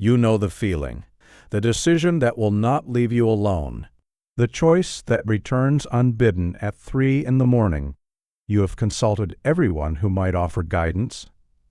You know the feeling, the decision that will not leave you alone, the choice that returns unbidden at 3 in the morning. You have consulted everyone who might offer guidance,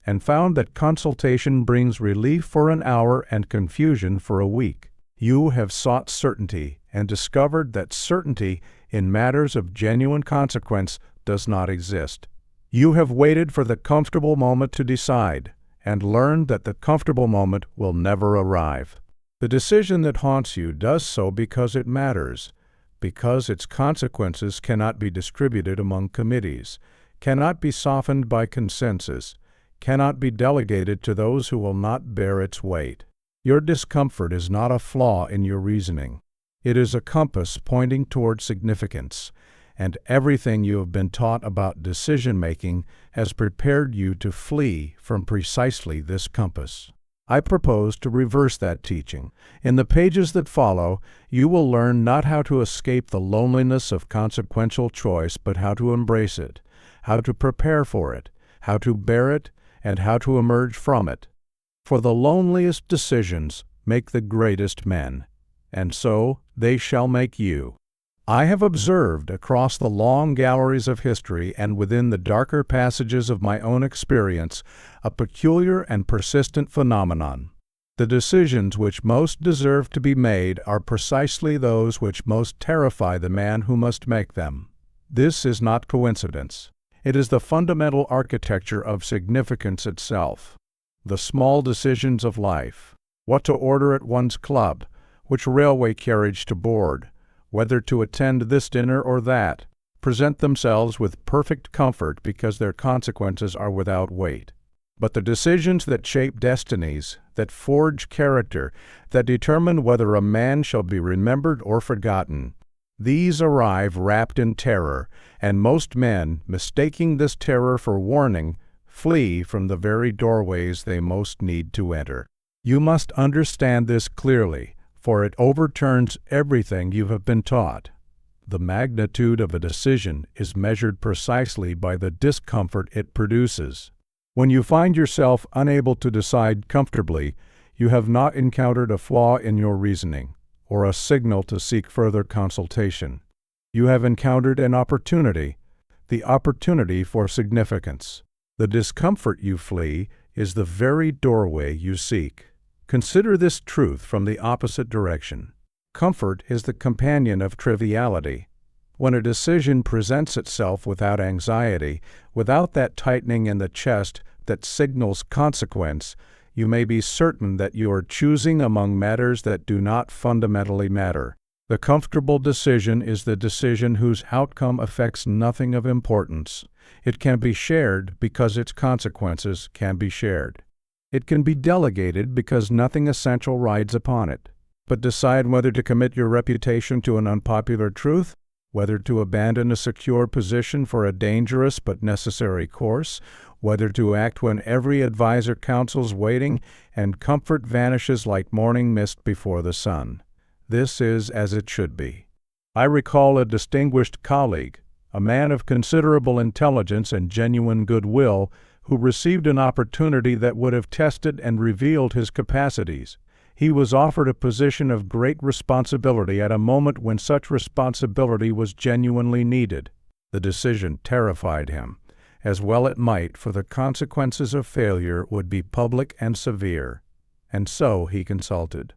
and found that consultation brings relief for an hour and confusion for a week. You have sought certainty and discovered that certainty in matters of genuine consequence does not exist. You have waited for the comfortable moment to decide, and learned that the comfortable moment will never arrive. The decision that haunts you does so because it matters, because its consequences cannot be distributed among committees, cannot be softened by consensus, cannot be delegated to those who will not bear its weight. Your discomfort is not a flaw in your reasoning. It is a compass pointing toward significance, and everything you have been taught about decision-making has prepared you to flee from precisely this compass. I propose to reverse that teaching. In the pages that follow, you will learn not how to escape the loneliness of consequential choice, but how to embrace it, how to prepare for it, how to bear it, and how to emerge from it. For the loneliest decisions make the greatest men, and so they shall make you. I have observed across the long galleries of history and within the darker passages of my own experience a peculiar and persistent phenomenon. The decisions which most deserve to be made are precisely those which most terrify the man who must make them. This is not coincidence. It is the fundamental architecture of significance itself. The small decisions of life, what to order at one's club, which railway carriage to board, whether to attend this dinner or that, present themselves with perfect comfort because their consequences are without weight. But the decisions that shape destinies, that forge character, that determine whether a man shall be remembered or forgotten, these arrive wrapped in terror, and most men, mistaking this terror for warning, flee from the very doorways they most need to enter. You must understand this clearly, for it overturns everything you have been taught. The magnitude of a decision is measured precisely by the discomfort it produces. When you find yourself unable to decide comfortably, you have not encountered a flaw in your reasoning, or a signal to seek further consultation. You have encountered an opportunity, the opportunity for significance. The discomfort you flee is the very doorway you seek. Consider this truth from the opposite direction. Comfort is the companion of triviality. When a decision presents itself without anxiety, without that tightening in the chest that signals consequence, you may be certain that you are choosing among matters that do not fundamentally matter. The comfortable decision is the decision whose outcome affects nothing of importance. It can be shared because its consequences can be shared. It can be delegated because nothing essential rides upon it. But decide whether to commit your reputation to an unpopular truth, whether to abandon a secure position for a dangerous but necessary course, whether to act when every adviser counsels waiting, and comfort vanishes like morning mist before the sun. This is as it should be. I recall a distinguished colleague, a man of considerable intelligence and genuine goodwill, who received an opportunity that would have tested and revealed his capacities. He was offered a position of great responsibility at a moment when such responsibility was genuinely needed. The decision terrified him, as well it might, for the consequences of failure would be public and severe. And so he consulted.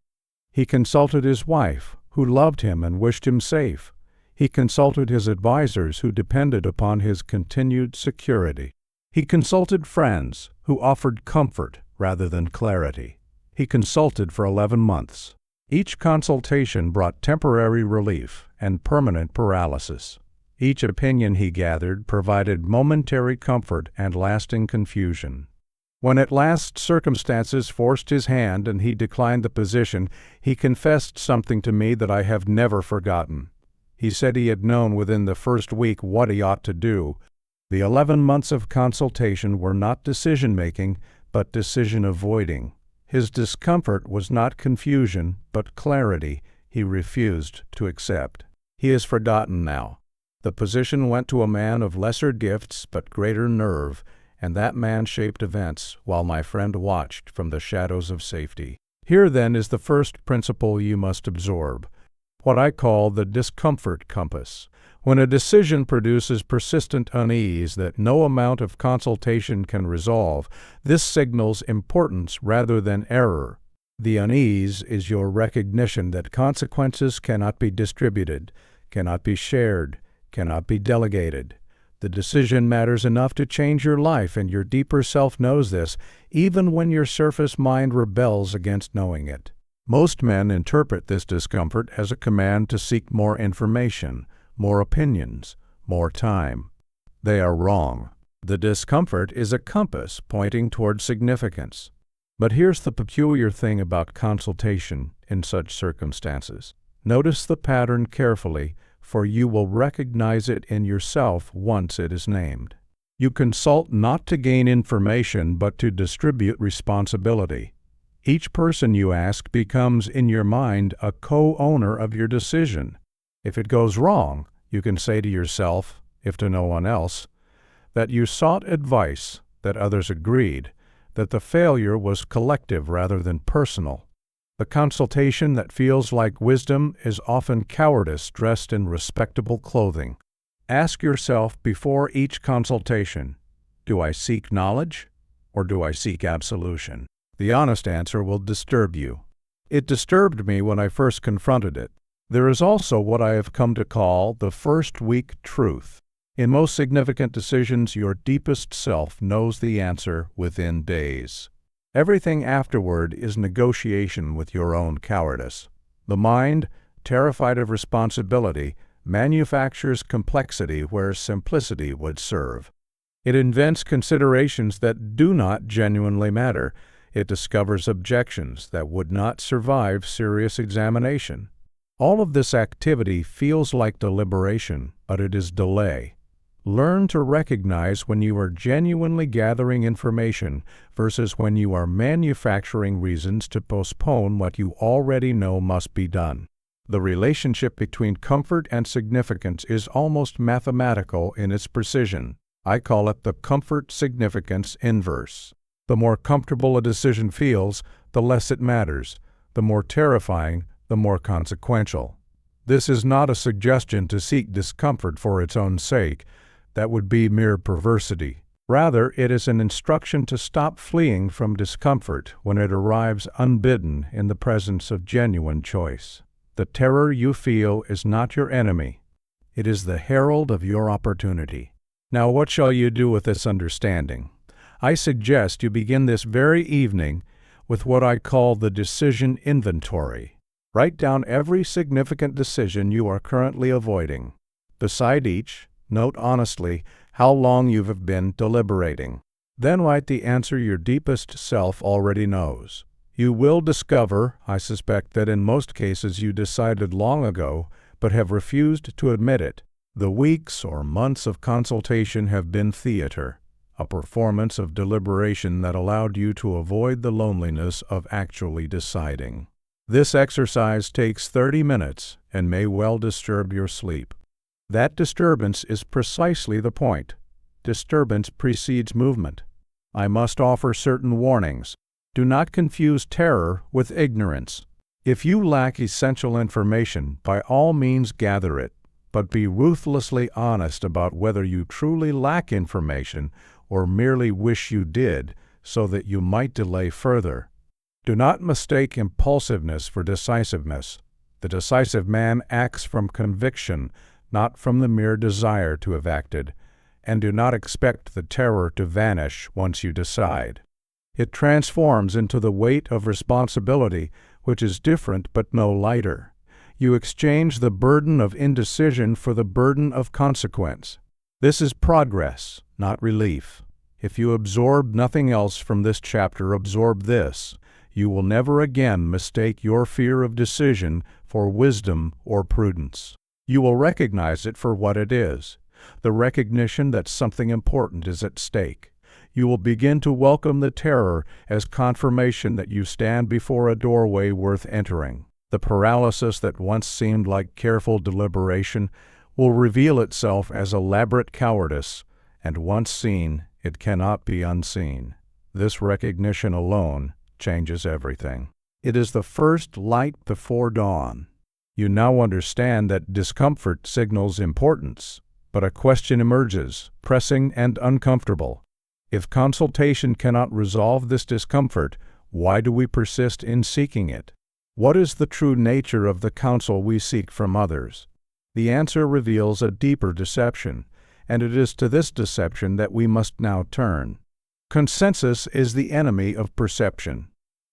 He consulted his wife, who loved him and wished him safe. He consulted his advisers, who depended upon his continued security. He consulted friends, who offered comfort rather than clarity. He consulted for 11 months. Each consultation brought temporary relief and permanent paralysis. Each opinion he gathered provided momentary comfort and lasting confusion. When at last circumstances forced his hand and he declined the position, he confessed something to me that I have never forgotten. He said he had known within the first week what he ought to do. The 11 months of consultation were not decision-making, but decision-avoiding. His discomfort was not confusion, but clarity he refused to accept. He is forgotten now. The position went to a man of lesser gifts but greater nerve, and that man shaped events while my friend watched from the shadows of safety. Here then is the first principle you must absorb, what I call the discomfort compass. When a decision produces persistent unease that no amount of consultation can resolve, this signals importance rather than error. The unease is your recognition that consequences cannot be distributed, cannot be shared, cannot be delegated. The decision matters enough to change your life, and your deeper self knows this, even when your surface mind rebels against knowing it. Most men interpret this discomfort as a command to seek more information, more opinions, more time. They are wrong. The discomfort is a compass pointing toward significance. But here's the peculiar thing about consultation in such circumstances. Notice the pattern carefully, for you will recognize it in yourself once it is named. You consult not to gain information, but to distribute responsibility. Each person you ask becomes, in your mind, a co-owner of your decision. If it goes wrong, you can say to yourself, if to no one else, that you sought advice, that others agreed, that the failure was collective rather than personal. The consultation that feels like wisdom is often cowardice dressed in respectable clothing. Ask yourself before each consultation, do I seek knowledge or do I seek absolution? The honest answer will disturb you. It disturbed me when I first confronted it. There is also what I have come to call the first week truth. In most significant decisions, your deepest self knows the answer within days. Everything afterward is negotiation with your own cowardice. The mind, terrified of responsibility, manufactures complexity where simplicity would serve. It invents considerations that do not genuinely matter. It discovers objections that would not survive serious examination. All of this activity feels like deliberation, but it is delay. Learn to recognize when you are genuinely gathering information versus when you are manufacturing reasons to postpone what you already know must be done. The relationship between comfort and significance is almost mathematical in its precision. I call it the comfort-significance inverse. The more comfortable a decision feels, the less it matters. The more terrifying, the more consequential. This is not a suggestion to seek discomfort for its own sake. That would be mere perversity. Rather, it is an instruction to stop fleeing from discomfort when it arrives unbidden in the presence of genuine choice. The terror you feel is not your enemy. It is the herald of your opportunity. Now, what shall you do with this understanding? I suggest you begin this very evening with what I call the decision inventory. Write down every significant decision you are currently avoiding. Beside each, note honestly how long you have been deliberating. Then write the answer your deepest self already knows. You will discover, I suspect, that in most cases you decided long ago, but have refused to admit it. The weeks or months of consultation have been theater, a performance of deliberation that allowed you to avoid the loneliness of actually deciding. This exercise takes 30 minutes and may well disturb your sleep. That disturbance is precisely the point. Disturbance precedes movement. I must offer certain warnings. Do not confuse terror with ignorance. If you lack essential information, by all means gather it, but be ruthlessly honest about whether you truly lack information or merely wish you did, so that you might delay further. Do not mistake impulsiveness for decisiveness. The decisive man acts from conviction, not from the mere desire to have acted, and do not expect the terror to vanish once you decide. It transforms into the weight of responsibility, which is different but no lighter. You exchange the burden of indecision for the burden of consequence. This is progress, not relief. If you absorb nothing else from this chapter, absorb this. You will never again mistake your fear of decision for wisdom or prudence. You will recognize it for what it is, the recognition that something important is at stake. You will begin to welcome the terror as confirmation that you stand before a doorway worth entering. The paralysis that once seemed like careful deliberation will reveal itself as elaborate cowardice, and once seen, it cannot be unseen. This recognition alone changes everything. It is the first light before dawn. You now understand that discomfort signals importance, but a question emerges, pressing and uncomfortable. If consultation cannot resolve this discomfort, why do we persist in seeking it? What is the true nature of the counsel we seek from others? The answer reveals a deeper deception, and it is to this deception that we must now turn. Consensus is the enemy of perception.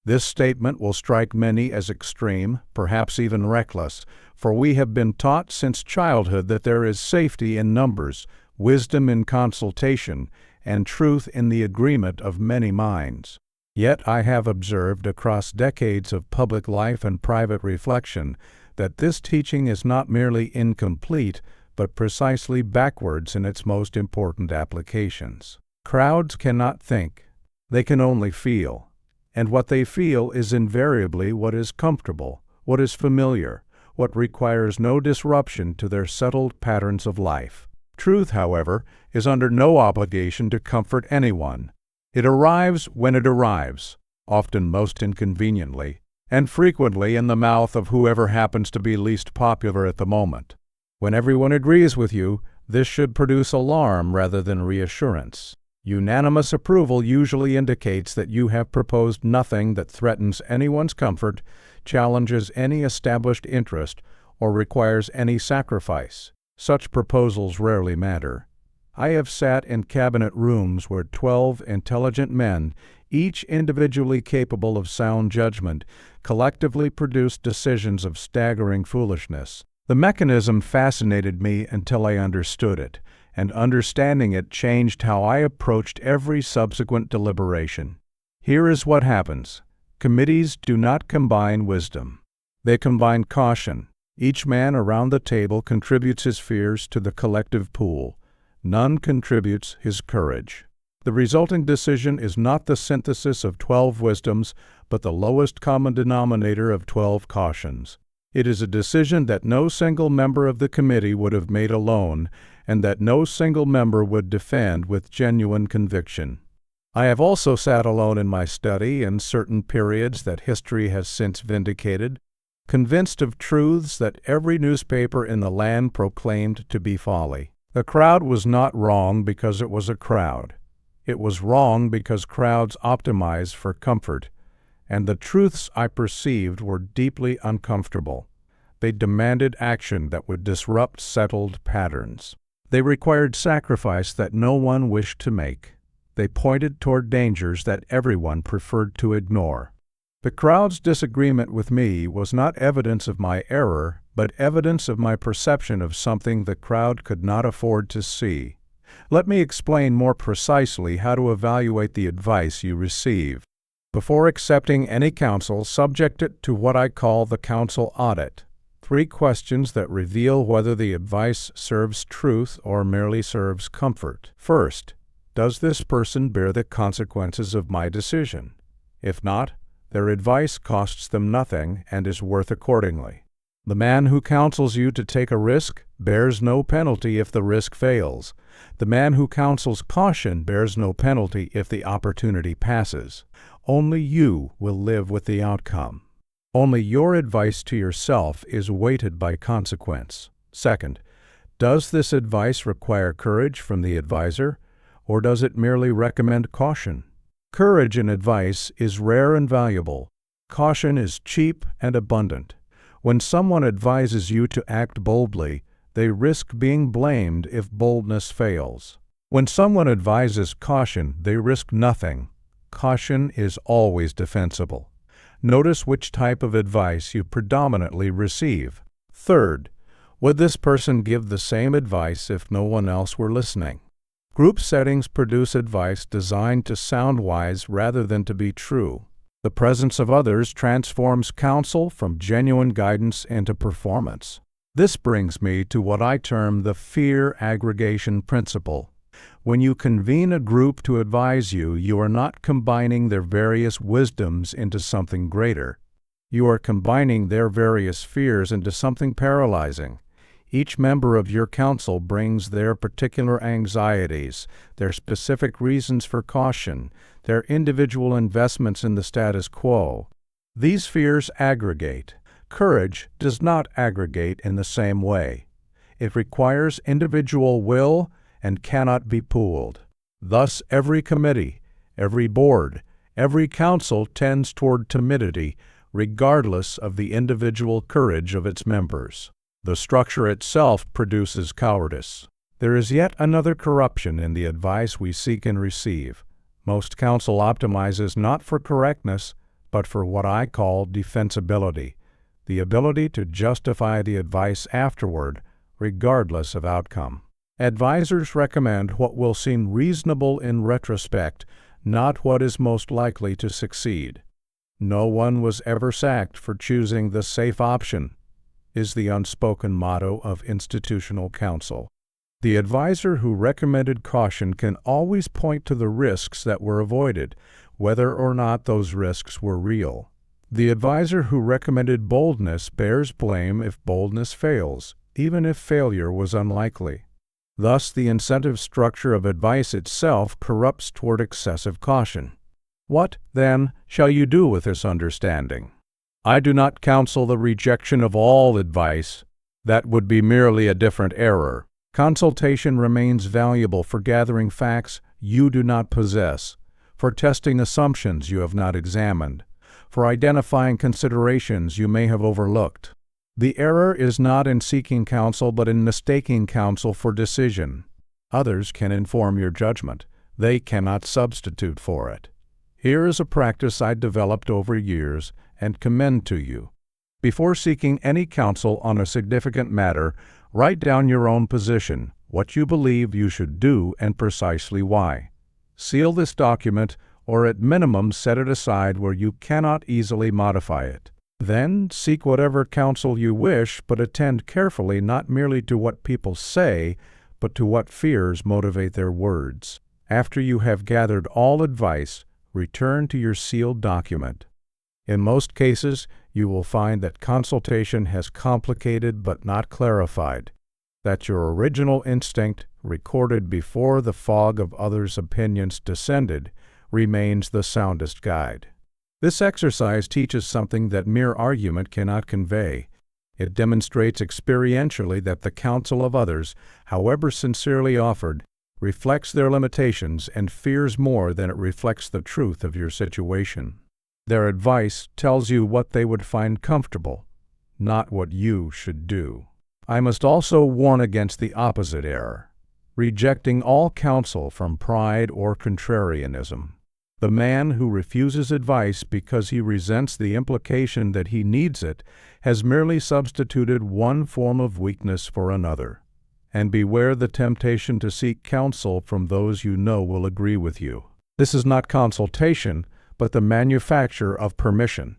This statement will strike many as extreme, perhaps even reckless, for we have been taught since childhood that there is safety in numbers, wisdom in consultation, and truth in the agreement of many minds. Yet I have observed across decades of public life and private reflection that this teaching is not merely incomplete, but precisely backwards in its most important applications. Crowds cannot think. They can only feel. And what they feel is invariably what is comfortable, what is familiar, what requires no disruption to their settled patterns of life. Truth, however, is under no obligation to comfort anyone. It arrives when it arrives, often most inconveniently, and frequently in the mouth of whoever happens to be least popular at the moment. When everyone agrees with you, this should produce alarm rather than reassurance. Unanimous approval usually indicates that you have proposed nothing that threatens anyone's comfort, challenges any established interest, or requires any sacrifice. Such proposals rarely matter. I have sat in cabinet rooms where 12 intelligent men, each individually capable of sound judgment, collectively produced decisions of staggering foolishness. The mechanism fascinated me until I understood it, and understanding it changed how I approached every subsequent deliberation. Here is what happens. Committees do not combine wisdom. They combine caution. Each man around the table contributes his fears to the collective pool. None contributes his courage. The resulting decision is not the synthesis of 12 wisdoms, but the lowest common denominator of 12 cautions. It is a decision that no single member of the committee would have made alone, and that no single member would defend with genuine conviction. I have also sat alone in my study in certain periods that history has since vindicated, convinced of truths that every newspaper in the land proclaimed to be folly. The crowd was not wrong because it was a crowd. It was wrong because crowds optimize for comfort, and the truths I perceived were deeply uncomfortable. They demanded action that would disrupt settled patterns. They required sacrifice that no one wished to make. They pointed toward dangers that everyone preferred to ignore. The crowd's disagreement with me was not evidence of my error, but evidence of my perception of something the crowd could not afford to see. Let me explain more precisely how to evaluate the advice you receive. Before accepting any counsel, subject it to what I call the counsel audit. 3 questions that reveal whether the advice serves truth or merely serves comfort. First, does this person bear the consequences of my decision? If not, their advice costs them nothing and is worth accordingly. The man who counsels you to take a risk bears no penalty if the risk fails. The man who counsels caution bears no penalty if the opportunity passes. Only you will live with the outcome. Only your advice to yourself is weighted by consequence. Second, does this advice require courage from the advisor, or does it merely recommend caution? Courage in advice is rare and valuable. Caution is cheap and abundant. When someone advises you to act boldly, they risk being blamed if boldness fails. When someone advises caution, they risk nothing. Caution is always defensible. Notice which type of advice you predominantly receive. Third, would this person give the same advice if no one else were listening? Group settings produce advice designed to sound wise rather than to be true. The presence of others transforms counsel from genuine guidance into performance. This brings me to what I term the fear aggregation principle. When you convene a group to advise you, you are not combining their various wisdoms into something greater. You are combining their various fears into something paralyzing. Each member of your council brings their particular anxieties, their specific reasons for caution, their individual investments in the status quo. These fears aggregate. Courage does not aggregate in the same way. It requires individual will and cannot be pooled. Thus, every committee, every board, every council tends toward timidity, regardless of the individual courage of its members. The structure itself produces cowardice. There is yet another corruption in the advice we seek and receive. Most counsel optimizes not for correctness, but for what I call defensibility, the ability to justify the advice afterward, regardless of outcome. Advisors recommend what will seem reasonable in retrospect, not what is most likely to succeed. No one was ever sacked for choosing the safe option, is the unspoken motto of institutional counsel. The advisor who recommended caution can always point to the risks that were avoided, whether or not those risks were real. The advisor who recommended boldness bears blame if boldness fails, even if failure was unlikely. Thus, the incentive structure of advice itself corrupts toward excessive caution. What, then, shall you do with this understanding? I do not counsel the rejection of all advice. That would be merely a different error. Consultation remains valuable for gathering facts you do not possess, for testing assumptions you have not examined, for identifying considerations you may have overlooked. The error is not in seeking counsel, but in mistaking counsel for decision. Others can inform your judgment. They cannot substitute for it. Here is a practice I developed over years and commend to you. Before seeking any counsel on a significant matter, write down your own position, what you believe you should do, and precisely why. Seal this document, or at minimum set it aside where you cannot easily modify it. Then seek whatever counsel you wish, but attend carefully not merely to what people say, but to what fears motivate their words. After you have gathered all advice, return to your sealed document. In most cases, you will find that consultation has complicated but not clarified, that your original instinct, recorded before the fog of others' opinions descended, remains the soundest guide. This exercise teaches something that mere argument cannot convey. It demonstrates experientially that the counsel of others, however sincerely offered, reflects their limitations and fears more than it reflects the truth of your situation. Their advice tells you what they would find comfortable, not what you should do. I must also warn against the opposite error, rejecting all counsel from pride or contrarianism. The man who refuses advice because he resents the implication that he needs it has merely substituted one form of weakness for another. And beware the temptation to seek counsel from those you know will agree with you. This is not consultation, but the manufacture of permission,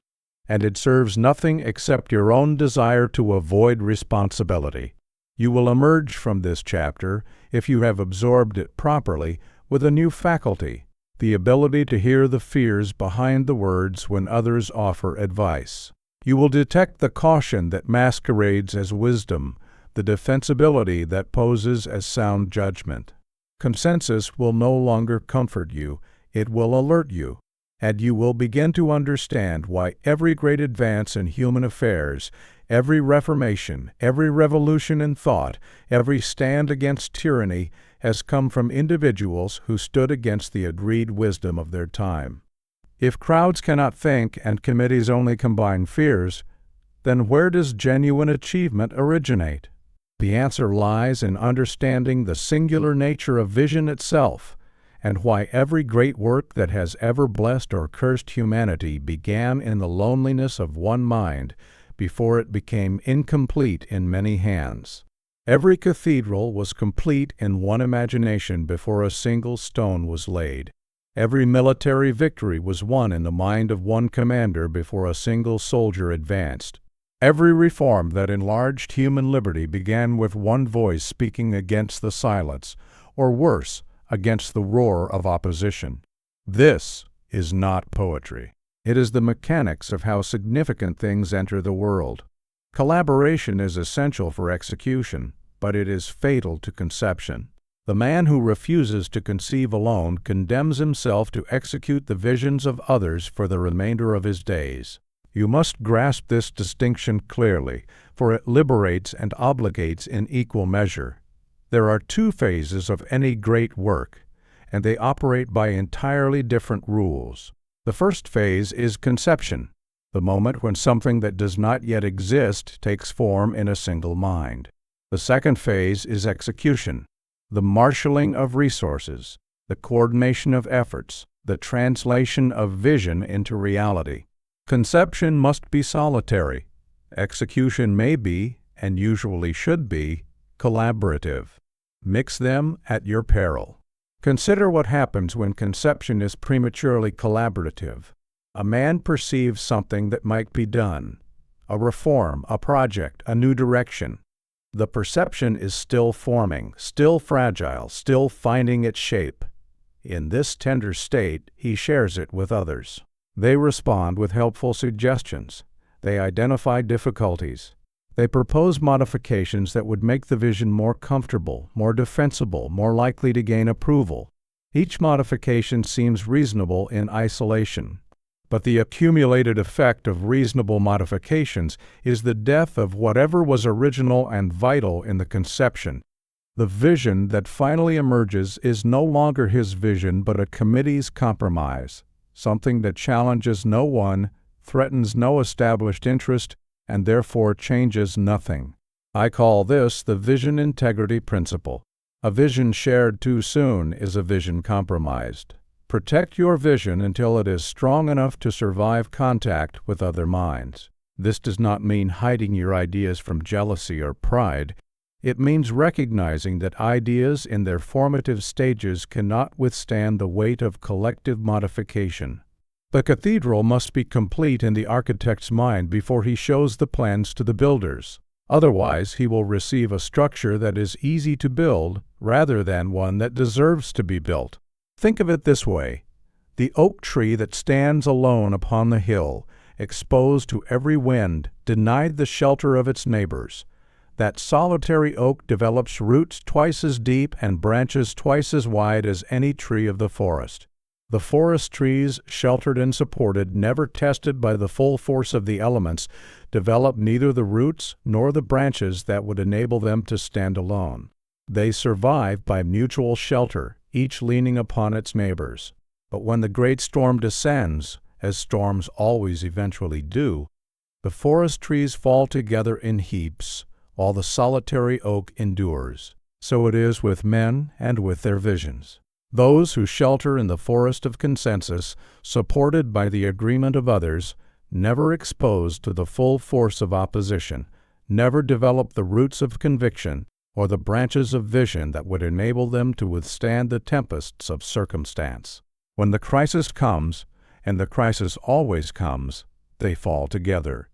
and it serves nothing except your own desire to avoid responsibility. You will emerge from this chapter, if you have absorbed it properly, with a new faculty, the ability to hear the fears behind the words when others offer advice. You will detect the caution that masquerades as wisdom, the defensibility that poses as sound judgment. Consensus will no longer comfort you, it will alert you, and you will begin to understand why every great advance in human affairs, every reformation, every revolution in thought, every stand against tyranny has come from individuals who stood against the agreed wisdom of their time. If crowds cannot think and committees only combine fears, then where does genuine achievement originate? The answer lies in understanding the singular nature of vision itself, and why every great work that has ever blessed or cursed humanity began in the loneliness of one mind before it became incomplete in many hands. Every cathedral was complete in one imagination before a single stone was laid. Every military victory was won in the mind of one commander before a single soldier advanced. Every reform that enlarged human liberty began with one voice speaking against the silence, or worse, against the roar of opposition. This is not poetry. It is the mechanics of how significant things enter the world. Collaboration is essential for execution, but it is fatal to conception. The man who refuses to conceive alone condemns himself to execute the visions of others for the remainder of his days. You must grasp this distinction clearly, for it liberates and obligates in equal measure. There are two phases of any great work, and they operate by entirely different rules. The first phase is conception, the moment when something that does not yet exist takes form in a single mind. The second phase is execution, the marshaling of resources, the coordination of efforts, the translation of vision into reality. Conception must be solitary. Execution may be, and usually should be, collaborative. Mix them at your peril. Consider what happens when conception is prematurely collaborative. A man perceives something that might be done, a reform, a project, a new direction. The perception is still forming, still fragile, still finding its shape. In this tender state, he shares it with others. They respond with helpful suggestions. They identify difficulties. They propose modifications that would make the vision more comfortable, more defensible, more likely to gain approval. Each modification seems reasonable in isolation, but the accumulated effect of reasonable modifications is the death of whatever was original and vital in the conception. The vision that finally emerges is no longer his vision but a committee's compromise, something that challenges no one, threatens no established interest, and therefore changes nothing. I call this the vision integrity principle. A vision shared too soon is a vision compromised. Protect your vision until it is strong enough to survive contact with other minds. This does not mean hiding your ideas from jealousy or pride. It means recognizing that ideas in their formative stages cannot withstand the weight of collective modification. The cathedral must be complete in the architect's mind before he shows the plans to the builders. Otherwise, he will receive a structure that is easy to build rather than one that deserves to be built. Think of it this way. The oak tree that stands alone upon the hill, exposed to every wind, denied the shelter of its neighbors. That solitary oak develops roots twice as deep and branches twice as wide as any tree of the forest. The forest trees, sheltered and supported, never tested by the full force of the elements, develop neither the roots nor the branches that would enable them to stand alone. They survive by mutual shelter, each leaning upon its neighbors. But when the great storm descends, as storms always eventually do, the forest trees fall together in heaps, while the solitary oak endures. So it is with men and with their visions. Those who shelter in the forest of consensus, supported by the agreement of others, never exposed to the full force of opposition, never develop the roots of conviction or the branches of vision that would enable them to withstand the tempests of circumstance. When the crisis comes, and the crisis always comes, they fall together.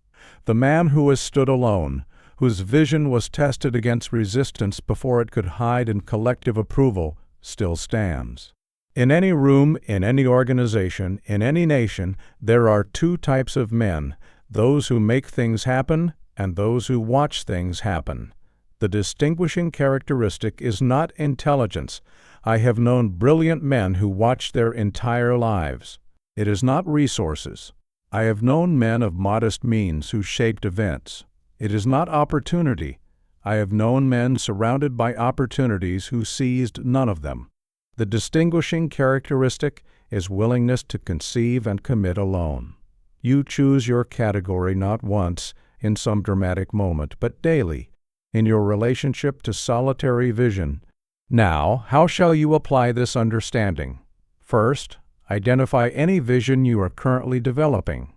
The man who has stood alone, whose vision was tested against resistance before it could hide in collective approval, still stands. In any room, in any organization, in any nation, there are two types of men, those who make things happen and those who watch things happen. The distinguishing characteristic is not intelligence. I have known brilliant men who watched their entire lives. It is not resources. I have known men of modest means who shaped events. It is not opportunity. I have known men surrounded by opportunities who seized none of them. The distinguishing characteristic is willingness to conceive and commit alone. You choose your category not once, in some dramatic moment, but daily, in your relationship to solitary vision. Now, how shall you apply this understanding? First, identify any vision you are currently developing.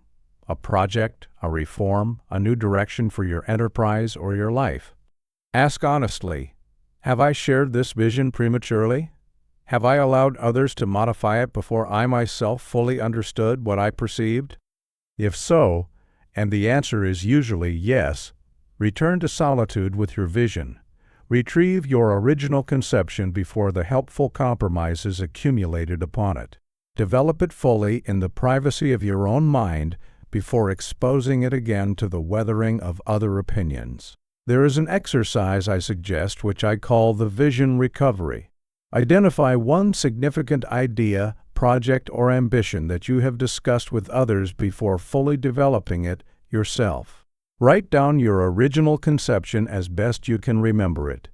A project, a reform, a new direction for your enterprise or your life. Ask honestly, have I shared this vision prematurely? Have I allowed others to modify it before I myself fully understood what I perceived? If so, and the answer is usually yes, return to solitude with your vision. Retrieve your original conception before the helpful compromises accumulated upon it. Develop it fully in the privacy of your own mind before exposing it again to the weathering of other opinions. There is an exercise I suggest which I call the vision recovery. Identify one significant idea, project or ambition that you have discussed with others before fully developing it yourself. Write down your original conception as best you can remember it,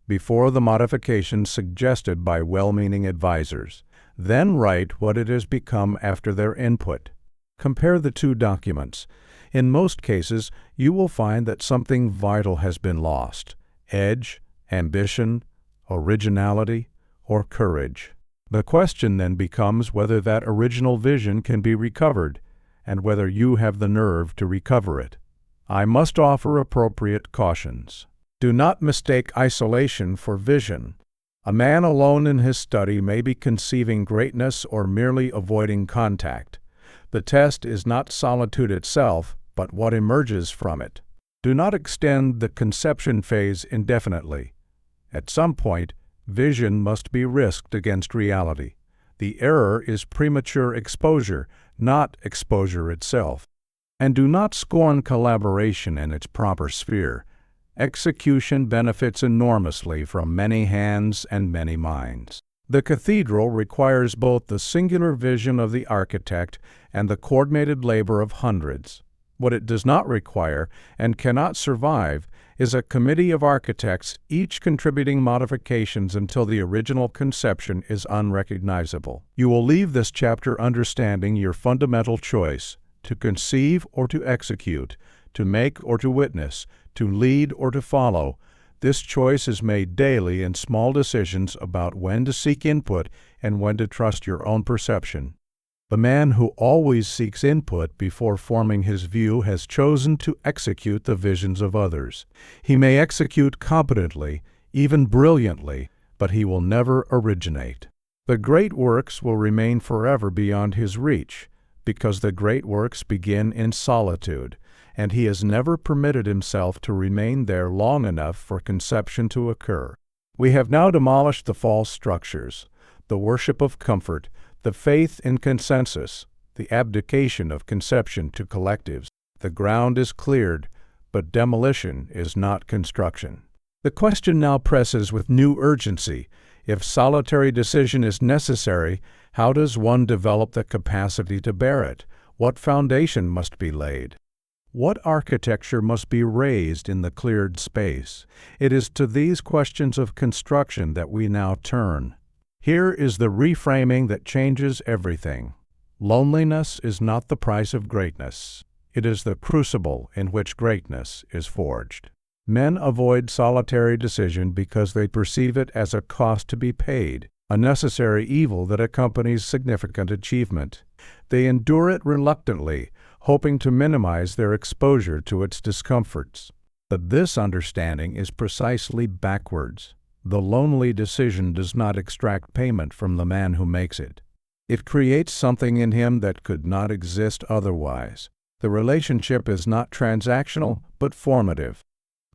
before the modifications suggested by well-meaning advisors. Then write what it has become after their input. Compare the two documents. In most cases, you will find that something vital has been lost: edge, ambition, originality, or courage. The question then becomes whether that original vision can be recovered, and whether you have the nerve to recover it. I must offer appropriate cautions. Do not mistake isolation for vision. A man alone in his study may be conceiving greatness or merely avoiding contact. The test is not solitude itself, but what emerges from it. Do not extend the conception phase indefinitely. At some point, vision must be risked against reality. The error is premature exposure, not exposure itself. And do not scorn collaboration in its proper sphere. Execution benefits enormously from many hands and many minds. The cathedral requires both the singular vision of the architect and the coordinated labor of hundreds. What it does not require, and cannot survive, is a committee of architects, each contributing modifications until the original conception is unrecognizable. You will leave this chapter understanding your fundamental choice: to conceive or to execute, to make or to witness, to lead or to follow. This choice is made daily in small decisions about when to seek input and when to trust your own perception. The man who always seeks input before forming his view has chosen to execute the visions of others. He may execute competently, even brilliantly, but he will never originate. The great works will remain forever beyond his reach, because the great works begin in solitude, and he has never permitted himself to remain there long enough for conception to occur. We have now demolished the false structures, the worship of comfort, the faith in consensus, the abdication of conception to collectives. The ground is cleared, but demolition is not construction. The question now presses with new urgency. If solitary decision is necessary, how does one develop the capacity to bear it? What foundation must be laid? What architecture must be raised in the cleared space? It is to these questions of construction that we now turn. Here is the reframing that changes everything. Loneliness is not the price of greatness. It is the crucible in which greatness is forged. Men avoid solitary decision because they perceive it as a cost to be paid, a necessary evil that accompanies significant achievement. They endure it reluctantly, hoping to minimize their exposure to its discomforts. But this understanding is precisely backwards. The lonely decision does not extract payment from the man who makes it. It creates something in him that could not exist otherwise. The relationship is not transactional, but formative.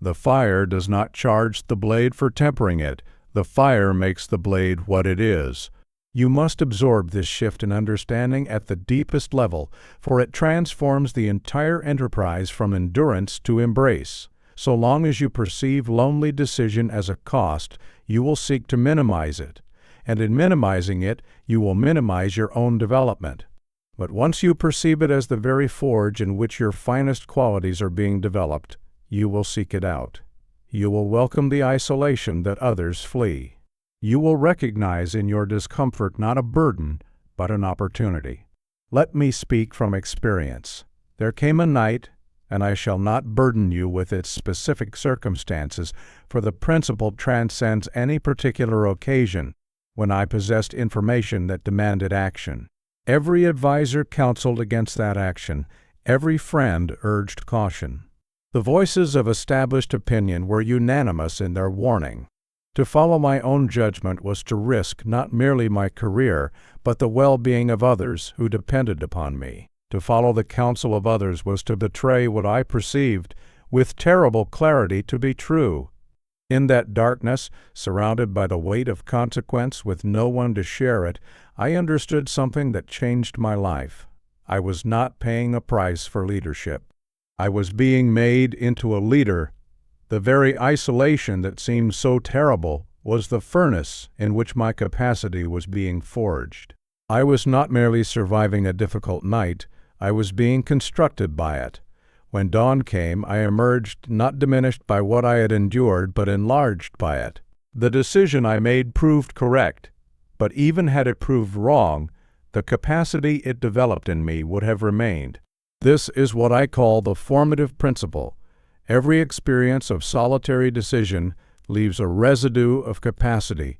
The fire does not charge the blade for tempering it. The fire makes the blade what it is. You must absorb this shift in understanding at the deepest level, for it transforms the entire enterprise from endurance to embrace. So long as you perceive lonely decision as a cost, you will seek to minimize it, and in minimizing it, you will minimize your own development. But once you perceive it as the very forge in which your finest qualities are being developed, you will seek it out. You will welcome the isolation that others flee. You will recognize in your discomfort not a burden, but an opportunity. Let me speak from experience. There came a night, and I shall not burden you with its specific circumstances, for the principle transcends any particular occasion, when I possessed information that demanded action. Every advisor counseled against that action. Every friend urged caution. The voices of established opinion were unanimous in their warning. To follow my own judgment was to risk not merely my career, but the well-being of others who depended upon me. To follow the counsel of others was to betray what I perceived, with terrible clarity, to be true. In that darkness, surrounded by the weight of consequence with no one to share it, I understood something that changed my life. I was not paying a price for leadership. I was being made into a leader. The very isolation that seemed so terrible was the furnace in which my capacity was being forged. I was not merely surviving a difficult night, I was being constructed by it. When dawn came, I emerged not diminished by what I had endured, but enlarged by it. The decision I made proved correct, but even had it proved wrong, the capacity it developed in me would have remained. This is what I call the formative principle. Every experience of solitary decision leaves a residue of capacity.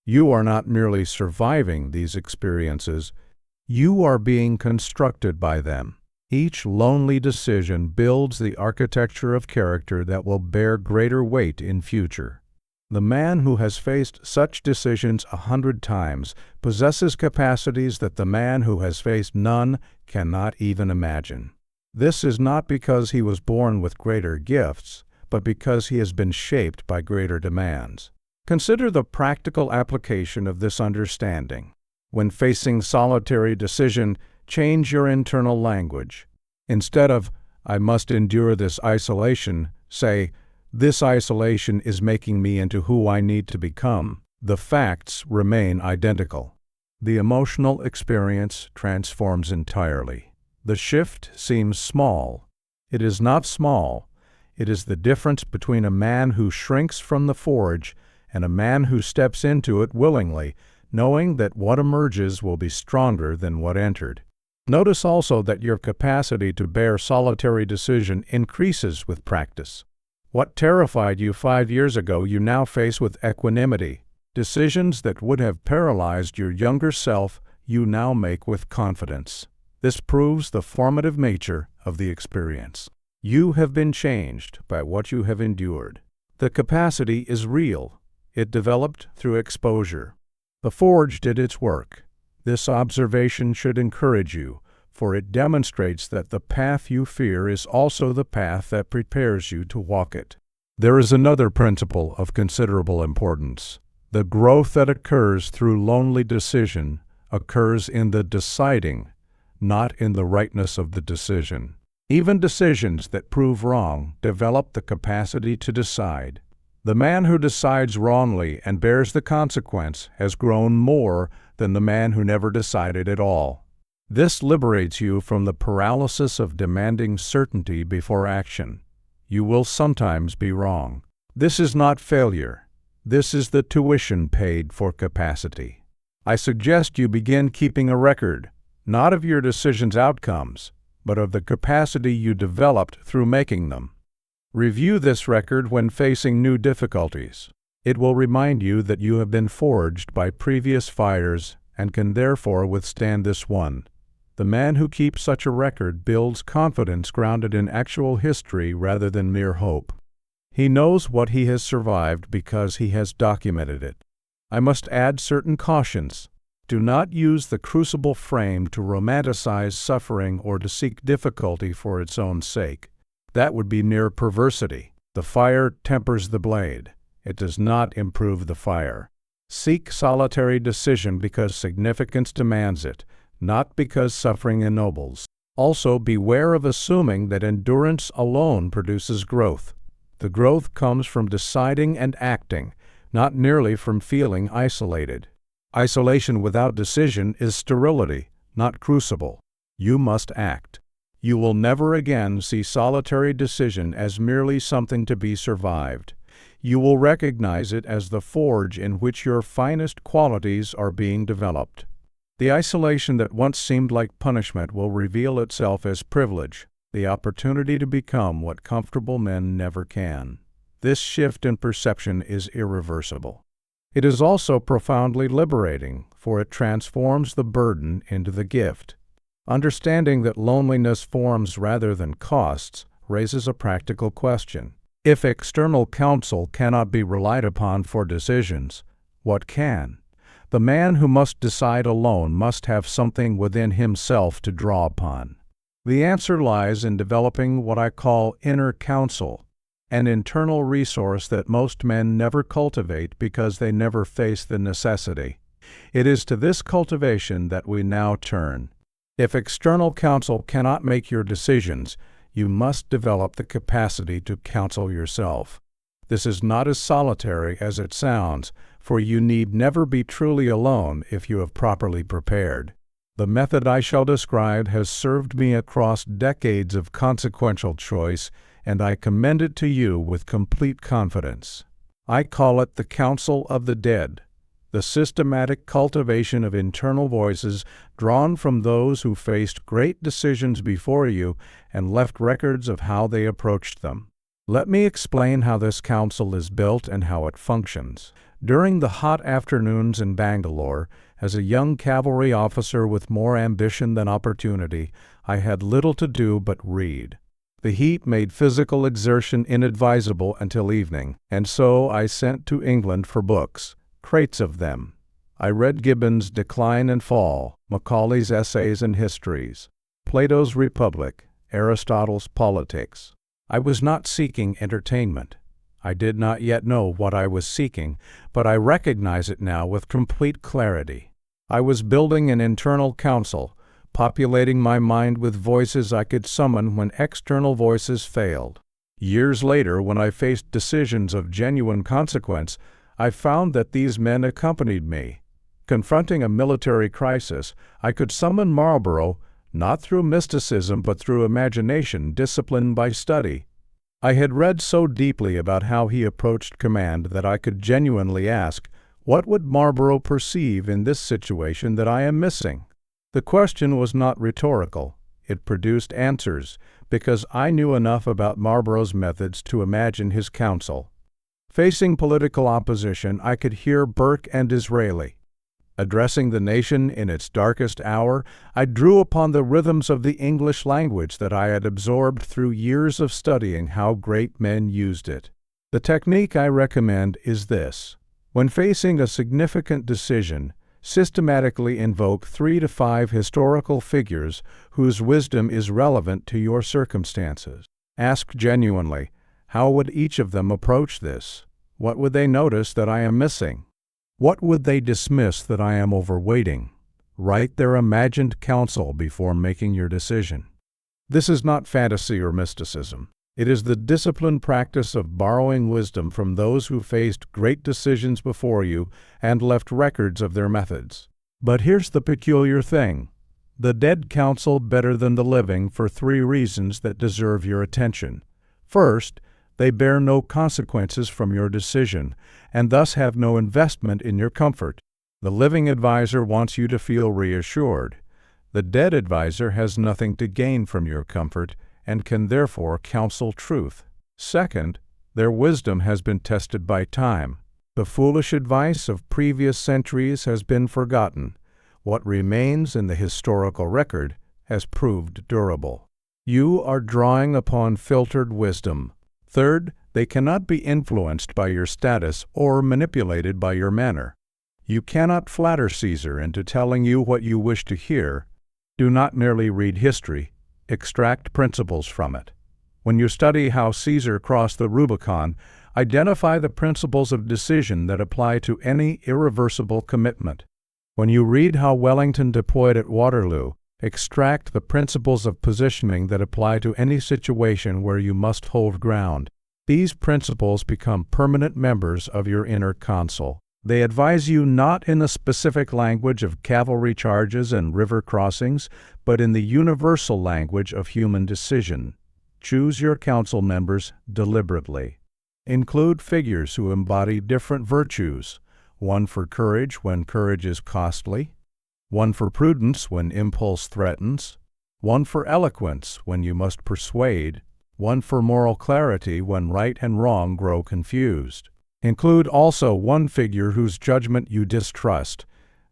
You are not merely surviving these experiences, you are being constructed by them. Each lonely decision builds the architecture of character that will bear greater weight in future. The man who has faced such decisions 100 times possesses capacities that the man who has faced none cannot even imagine. This is not because he was born with greater gifts, but because he has been shaped by greater demands. Consider the practical application of this understanding. When facing solitary decision, change your internal language. Instead of, "I must endure this isolation," say, "This isolation is making me into who I need to become." The facts remain identical. The emotional experience transforms entirely. The shift seems small. It is not small. It is the difference between a man who shrinks from the forge and a man who steps into it willingly, knowing that what emerges will be stronger than what entered. Notice also that your capacity to bear solitary decision increases with practice. What terrified you 5 years ago you now face with equanimity. Decisions that would have paralyzed your younger self you now make with confidence. This proves the formative nature of the experience. You have been changed by what you have endured. The capacity is real. It developed through exposure. The forge did its work. This observation should encourage you, for it demonstrates that the path you fear is also the path that prepares you to walk it. There is another principle of considerable importance. The growth that occurs through lonely decision occurs in the deciding, not in the rightness of the decision. Even decisions that prove wrong develop the capacity to decide. The man who decides wrongly and bears the consequence has grown more than the man who never decided at all. This liberates you from the paralysis of demanding certainty before action. You will sometimes be wrong. This is not failure. This is the tuition paid for capacity. I suggest you begin keeping a record, not of your decisions' outcomes, but of the capacity you developed through making them. Review this record when facing new difficulties. It will remind you that you have been forged by previous fires and can therefore withstand this one. The man who keeps such a record builds confidence grounded in actual history rather than mere hope. He knows what he has survived because he has documented it. I must add certain cautions. Do not use the crucible frame to romanticize suffering or to seek difficulty for its own sake. That would be near perversity. The fire tempers the blade. It does not improve the fire. Seek solitary decision because significance demands it, not because suffering ennobles. Also, beware of assuming that endurance alone produces growth. The growth comes from deciding and acting, not merely from feeling isolated. Isolation without decision is sterility, not crucible. You must act. You will never again see solitary decision as merely something to be survived. You will recognize it as the forge in which your finest qualities are being developed. The isolation that once seemed like punishment will reveal itself as privilege, the opportunity to become what comfortable men never can. This shift in perception is irreversible. It is also profoundly liberating, for it transforms the burden into the gift. Understanding that loneliness forms rather than costs raises a practical question. If external counsel cannot be relied upon for decisions, what can? The man who must decide alone must have something within himself to draw upon. The answer lies in developing what I call inner counsel, an internal resource that most men never cultivate because they never face the necessity. It is to this cultivation that we now turn. If external counsel cannot make your decisions, you must develop the capacity to counsel yourself. This is not as solitary as it sounds, for you need never be truly alone if you have properly prepared. The method I shall describe has served me across decades of consequential choice, and I commend it to you with complete confidence. I call it the Counsel of the Dead, the systematic cultivation of internal voices drawn from those who faced great decisions before you and left records of how they approached them. Let me explain how this counsel is built and how it functions. During the hot afternoons in Bangalore, as a young cavalry officer with more ambition than opportunity, I had little to do but read. The heat made physical exertion inadvisable until evening, and so I sent to England for books, crates of them. I read Gibbon's Decline and Fall, Macaulay's Essays and Histories, Plato's Republic, Aristotle's Politics. I was not seeking entertainment. I did not yet know what I was seeking, but I recognize it now with complete clarity. I was building an internal counsel, populating my mind with voices I could summon when external voices failed. Years later, when I faced decisions of genuine consequence, I found that these men accompanied me. Confronting a military crisis, I could summon Marlborough, not through mysticism but through imagination disciplined by study. I had read so deeply about how he approached command that I could genuinely ask, what would Marlborough perceive in this situation that I am missing? The question was not rhetorical. It produced answers, because I knew enough about Marlborough's methods to imagine his counsel. Facing political opposition, I could hear Burke and Disraeli. Addressing the nation in its darkest hour, I drew upon the rhythms of the English language that I had absorbed through years of studying how great men used it. The technique I recommend is this. When facing a significant decision, systematically invoke 3 to 5 historical figures whose wisdom is relevant to your circumstances. Ask genuinely, how would each of them approach this? What would they notice that I am missing? What would they dismiss that I am overweighting? Write their imagined counsel before making your decision. This is not fantasy or mysticism. It is the disciplined practice of borrowing wisdom from those who faced great decisions before you and left records of their methods. But here's the peculiar thing. The dead counsel better than the living for 3 reasons that deserve your attention. First, they bear no consequences from your decision, and thus have no investment in your comfort. The living advisor wants you to feel reassured. The dead advisor has nothing to gain from your comfort, and can therefore counsel truth. Second, their wisdom has been tested by time. The foolish advice of previous centuries has been forgotten. What remains in the historical record has proved durable. You are drawing upon filtered wisdom. Third, they cannot be influenced by your status or manipulated by your manner. You cannot flatter Caesar into telling you what you wish to hear. Do not merely read history, extract principles from it. When you study how Caesar crossed the Rubicon, identify the principles of decision that apply to any irreversible commitment. When you read how Wellington deployed at Waterloo, extract the principles of positioning that apply to any situation where you must hold ground. These principles become permanent members of your inner counsel. They advise you not in the specific language of cavalry charges and river crossings, but in the universal language of human decision. Choose your council members deliberately. Include figures who embody different virtues, one for courage when courage is costly, one for prudence when impulse threatens, one for eloquence when you must persuade, one for moral clarity when right and wrong grow confused. Include also one figure whose judgment you distrust,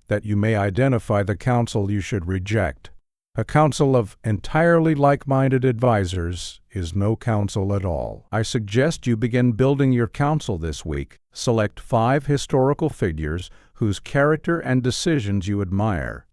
that you may identify the counsel you should reject. A council of entirely like-minded advisors is no counsel at all. I suggest you begin building your counsel this week. Select 5 historical figures whose character and decisions you admire.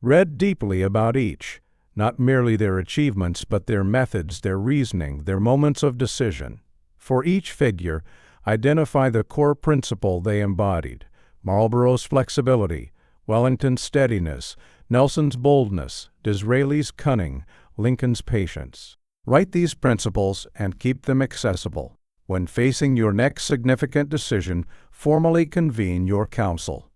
Read deeply about each, not merely their achievements, but their methods, their reasoning, their moments of decision. For each figure, identify the core principle they embodied: Marlborough's flexibility, Wellington's steadiness, Nelson's boldness, Disraeli's cunning, Lincoln's patience. Write these principles and keep them accessible. When facing your next significant decision, formally convene your council.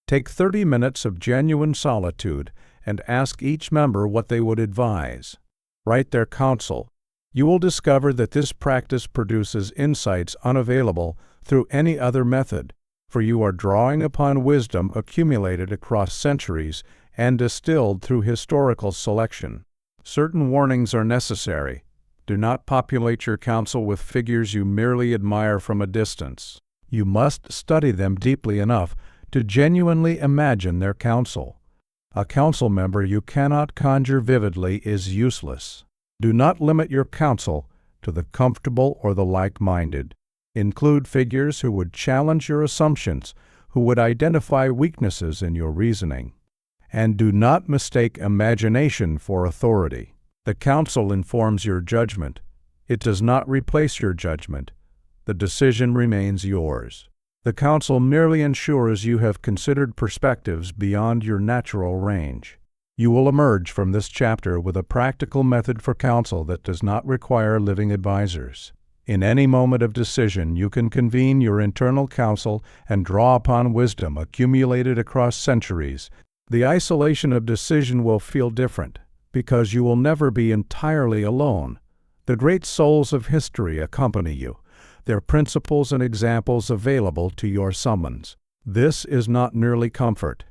Take 30 minutes of genuine solitude and ask each member what they would advise. Write their counsel. You will discover that this practice produces insights unavailable through any other method, for you are drawing upon wisdom accumulated across centuries and distilled through historical selection. Certain warnings are necessary. Do not populate your counsel with figures you merely admire from a distance. You must study them deeply enough to genuinely imagine their counsel. A council member you cannot conjure vividly is useless. Do not limit your counsel to the comfortable or the like-minded. Include figures who would challenge your assumptions, who would identify weaknesses in your reasoning. And do not mistake imagination for authority. The counsel informs your judgment. It does not replace your judgment. The decision remains yours. The counsel merely ensures you have considered perspectives beyond your natural range. You will emerge from this chapter with a practical method for counsel that does not require living advisors. In any moment of decision, you can convene your internal counsel and draw upon wisdom accumulated across centuries. The isolation of decision will feel different, because you will never be entirely alone. The great souls of history accompany you, their principles and examples available to your summons. This is not merely comfort.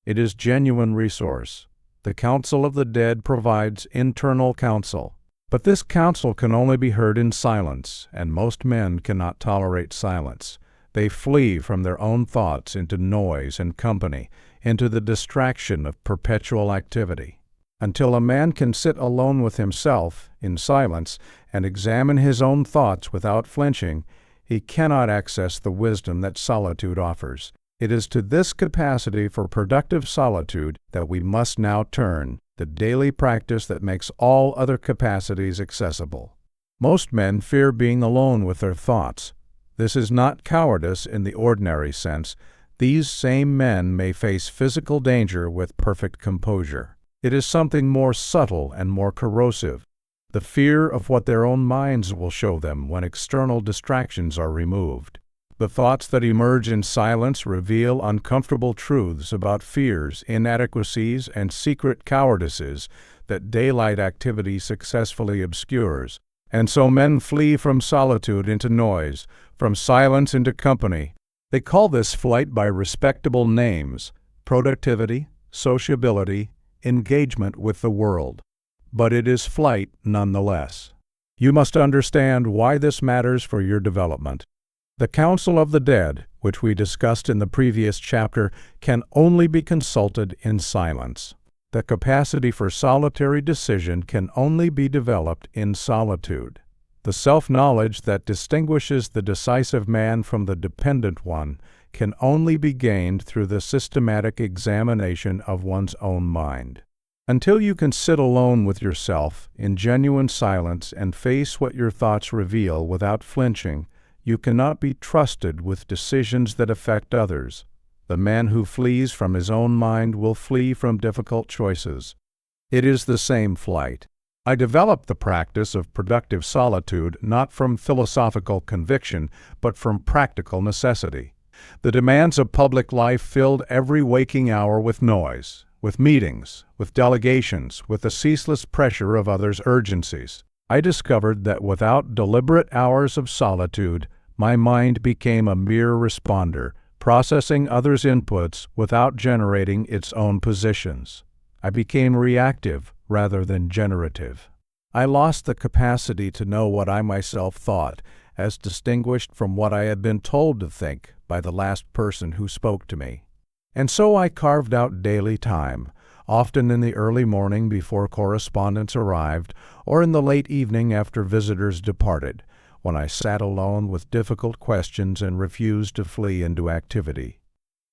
It is genuine resource. The counsel of the dead provides internal counsel. But this counsel can only be heard in silence, and most men cannot tolerate silence. They flee from their own thoughts into noise and company, into the distraction of perpetual activity. Until a man can sit alone with himself, in silence, and examine his own thoughts without flinching, he cannot access the wisdom that solitude offers. It is to this capacity for productive solitude that we must now turn, the daily practice that makes all other capacities accessible. Most men fear being alone with their thoughts. This is not cowardice in the ordinary sense. These same men may face physical danger with perfect composure. It is something more subtle and more corrosive, the fear of what their own minds will show them when external distractions are removed. The thoughts that emerge in silence reveal uncomfortable truths about fears, inadequacies, and secret cowardices that daylight activity successfully obscures. And so men flee from solitude into noise, from silence into company. They call this flight by respectable names: productivity, sociability, engagement with the world. But it is flight nonetheless. You must understand why this matters for your development. The counsel of the dead, which we discussed in the previous chapter, can only be consulted in silence. The capacity for solitary decision can only be developed in solitude. The self-knowledge that distinguishes the decisive man from the dependent one can only be gained through the systematic examination of one's own mind. Until you can sit alone with yourself in genuine silence and face what your thoughts reveal without flinching, you cannot be trusted with decisions that affect others. The man who flees from his own mind will flee from difficult choices. It is the same flight. I developed the practice of productive solitude not from philosophical conviction, but from practical necessity. The demands of public life filled every waking hour with noise, with meetings, with delegations, with the ceaseless pressure of others' urgencies. I discovered that without deliberate hours of solitude, my mind became a mere responder, processing others' inputs without generating its own positions. I became reactive rather than generative. I lost the capacity to know what I myself thought, as distinguished from what I had been told to think by the last person who spoke to me. And so I carved out daily time, often in the early morning before correspondence arrived, or in the late evening after visitors departed, when I sat alone with difficult questions and refused to flee into activity.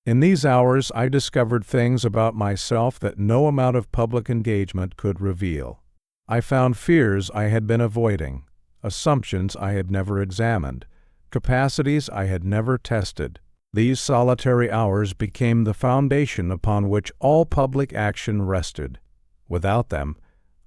In these hours I discovered things about myself that no amount of public engagement could reveal. I found fears I had been avoiding, assumptions I had never examined, capacities I had never tested. These solitary hours became the foundation upon which all public action rested. Without them,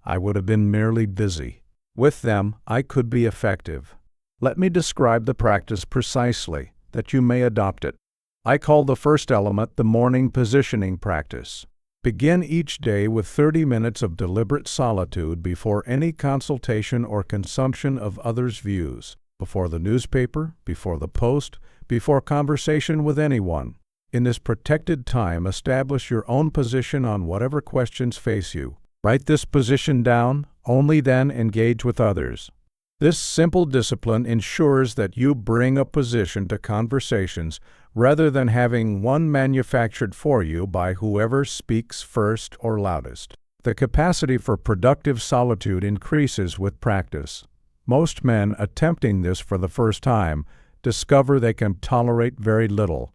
I would have been merely busy. With them, I could be effective. Let me describe the practice precisely, that you may adopt it. I call the first element the morning positioning practice. Begin each day with 30 minutes of deliberate solitude before any consultation or consumption of others' views, before the newspaper, before the post, before conversation with anyone. In this protected time, establish your own position on whatever questions face you. Write this position down, only then engage with others. This simple discipline ensures that you bring a position to conversations rather than having one manufactured for you by whoever speaks first or loudest. The capacity for productive solitude increases with practice. Most men attempting this for the first time discover they can tolerate very little.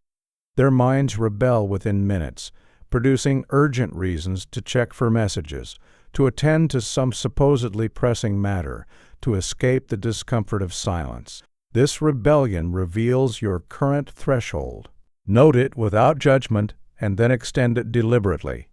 Their minds rebel within minutes, producing urgent reasons to check for messages, to attend to some supposedly pressing matter, to escape the discomfort of silence. This rebellion reveals your current threshold. Note it without judgment and then extend it deliberately.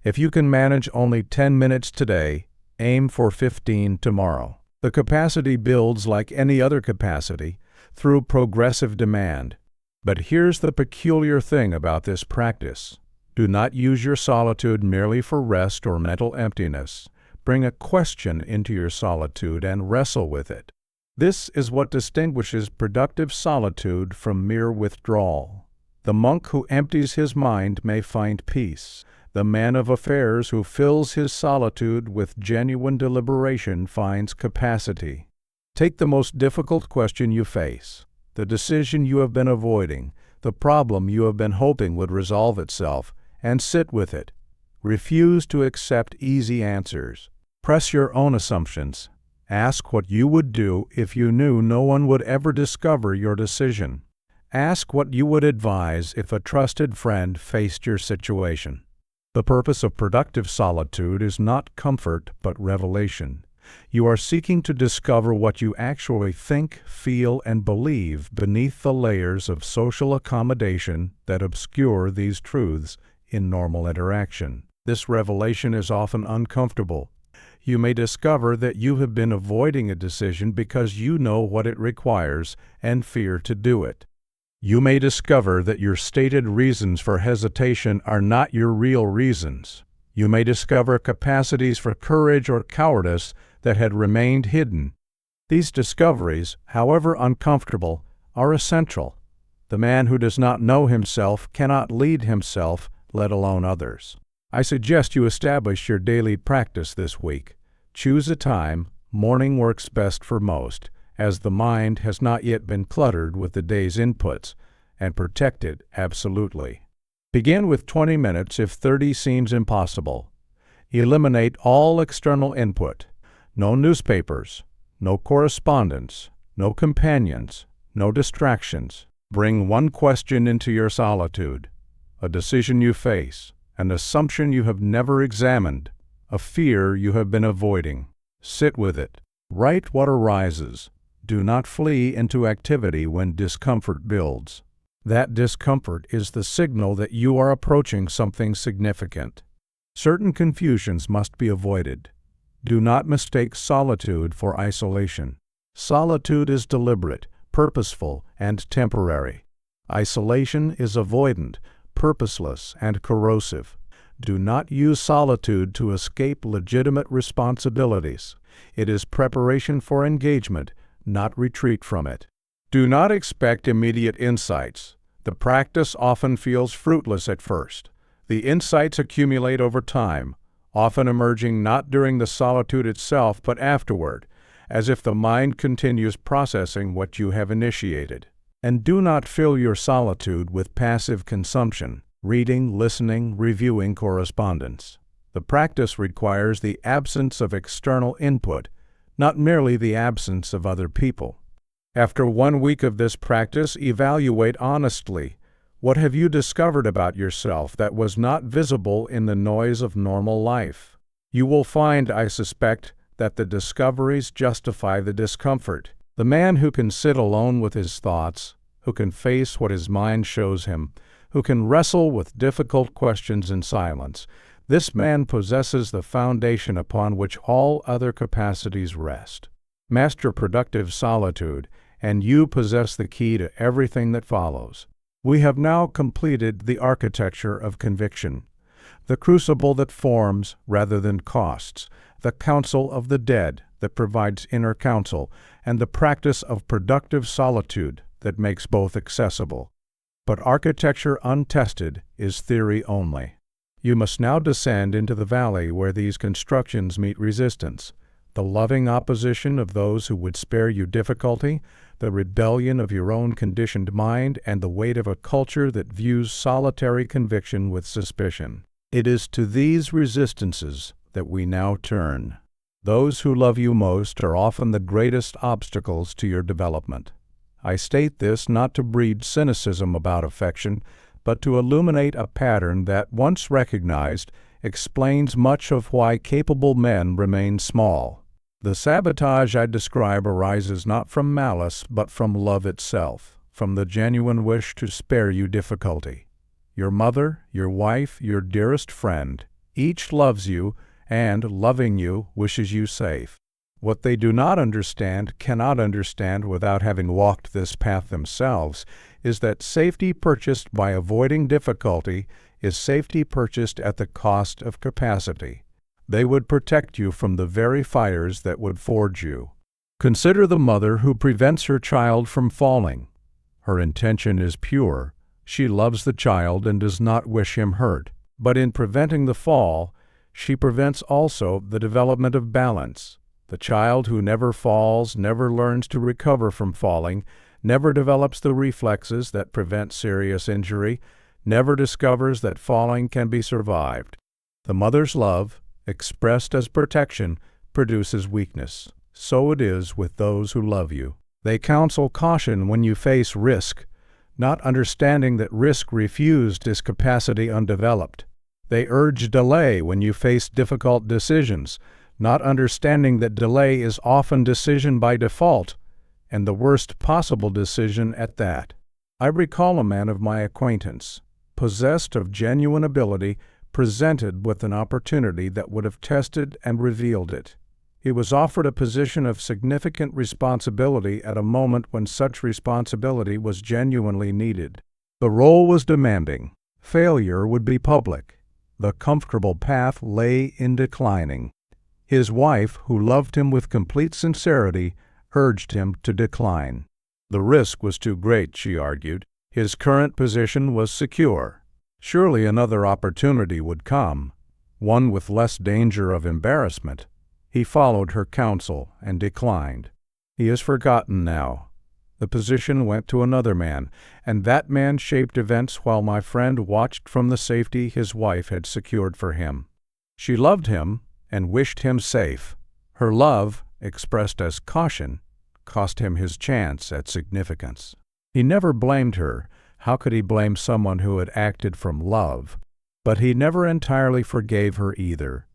If you can manage only 10 minutes today, aim for 15 tomorrow. The capacity builds like any other capacity through progressive demand. But here's the peculiar thing about this practice. Do not use your solitude merely for rest or mental emptiness. Bring a question into your solitude and wrestle with it. This is what distinguishes productive solitude from mere withdrawal. The monk who empties his mind may find peace. The man of affairs who fills his solitude with genuine deliberation finds capacity. Take the most difficult question you face, the decision you have been avoiding, the problem you have been hoping would resolve itself, and sit with it. Refuse to accept easy answers. Press your own assumptions. Ask what you would do if you knew no one would ever discover your decision. Ask what you would advise if a trusted friend faced your situation. The purpose of productive solitude is not comfort but revelation. You are seeking to discover what you actually think, feel, and believe beneath the layers of social accommodation that obscure these truths in normal interaction. This revelation is often uncomfortable. You may discover that you have been avoiding a decision because you know what it requires and fear to do it. You may discover that your stated reasons for hesitation are not your real reasons. You may discover capacities for courage or cowardice that had remained hidden. These discoveries, however uncomfortable, are essential. The man who does not know himself cannot lead himself, let alone others. I suggest you establish your daily practice this week. Choose a time. Morning works best for most, as the mind has not yet been cluttered with the day's inputs, and protect it absolutely. Begin with 20 minutes if 30 seems impossible. Eliminate all external input. No newspapers, no correspondence, no companions, no distractions. Bring one question into your solitude, a decision you face, an assumption you have never examined, a fear you have been avoiding. Sit with it. Write what arises. Do not flee into activity when discomfort builds. That discomfort is the signal that you are approaching something significant. Certain confusions must be avoided. Do not mistake solitude for isolation. Solitude is deliberate, purposeful, and temporary. Isolation is avoidant, purposeless, and corrosive. Do not use solitude to escape legitimate responsibilities. It is preparation for engagement, not retreat from it. Do not expect immediate insights. The practice often feels fruitless at first. The insights accumulate over time, often emerging not during the solitude itself but afterward, as if the mind continues processing what you have initiated. And do not fill your solitude with passive consumption, reading, listening, reviewing correspondence. The practice requires the absence of external input, not merely the absence of other people. After 1 week of this practice, evaluate honestly. What have you discovered about yourself that was not visible in the noise of normal life? You will find, I suspect, that the discoveries justify the discomfort. The man who can sit alone with his thoughts, who can face what his mind shows him, who can wrestle with difficult questions in silence, this man possesses the foundation upon which all other capacities rest. Master productive solitude, and you possess the key to everything that follows. We have now completed the architecture of conviction, the crucible that forms rather than costs, the counsel of the dead that provides inner counsel, and the practice of productive solitude that makes both accessible. But architecture untested is theory only. You must now descend into the valley where these constructions meet resistance, the loving opposition of those who would spare you difficulty, the rebellion of your own conditioned mind, and the weight of a culture that views solitary conviction with suspicion. It is to these resistances that we now turn. Those who love you most are often the greatest obstacles to your development. I state this not to breed cynicism about affection, but to illuminate a pattern that, once recognized, explains much of why capable men remain small. The sabotage I describe arises not from malice, but from love itself, from the genuine wish to spare you difficulty. Your mother, your wife, your dearest friend, each loves you and, loving you, wishes you safe. What they do not understand, cannot understand without having walked this path themselves, is that safety purchased by avoiding difficulty is safety purchased at the cost of capacity. They would protect you from the very fires that would forge you. Consider the mother who prevents her child from falling. Her intention is pure. She loves the child and does not wish him hurt. But in preventing the fall, she prevents also the development of balance. The child who never falls never learns to recover from falling, never develops the reflexes that prevent serious injury, never discovers that falling can be survived. The mother's love, expressed as protection, produces weakness. So it is with those who love you. They counsel caution when you face risk, not understanding that risk refused is capacity undeveloped. They urge delay when you face difficult decisions, not understanding that delay is often decision by default, and the worst possible decision at that. I recall a man of my acquaintance, possessed of genuine ability, presented with an opportunity that would have tested and revealed it. He was offered a position of significant responsibility at a moment when such responsibility was genuinely needed. The role was demanding. Failure would be public. The comfortable path lay in declining. His wife, who loved him with complete sincerity, urged him to decline. The risk was too great, she argued. His current position was secure. Surely another opportunity would come, one with less danger of embarrassment. He followed her counsel and declined. He is forgotten now. The position went to another man, and that man shaped events while my friend watched from the safety his wife had secured for him. She loved him and wished him safe. Her love, expressed as caution, cost him his chance at significance. He never blamed her. How could he blame someone who had acted from love? But he never entirely forgave her either.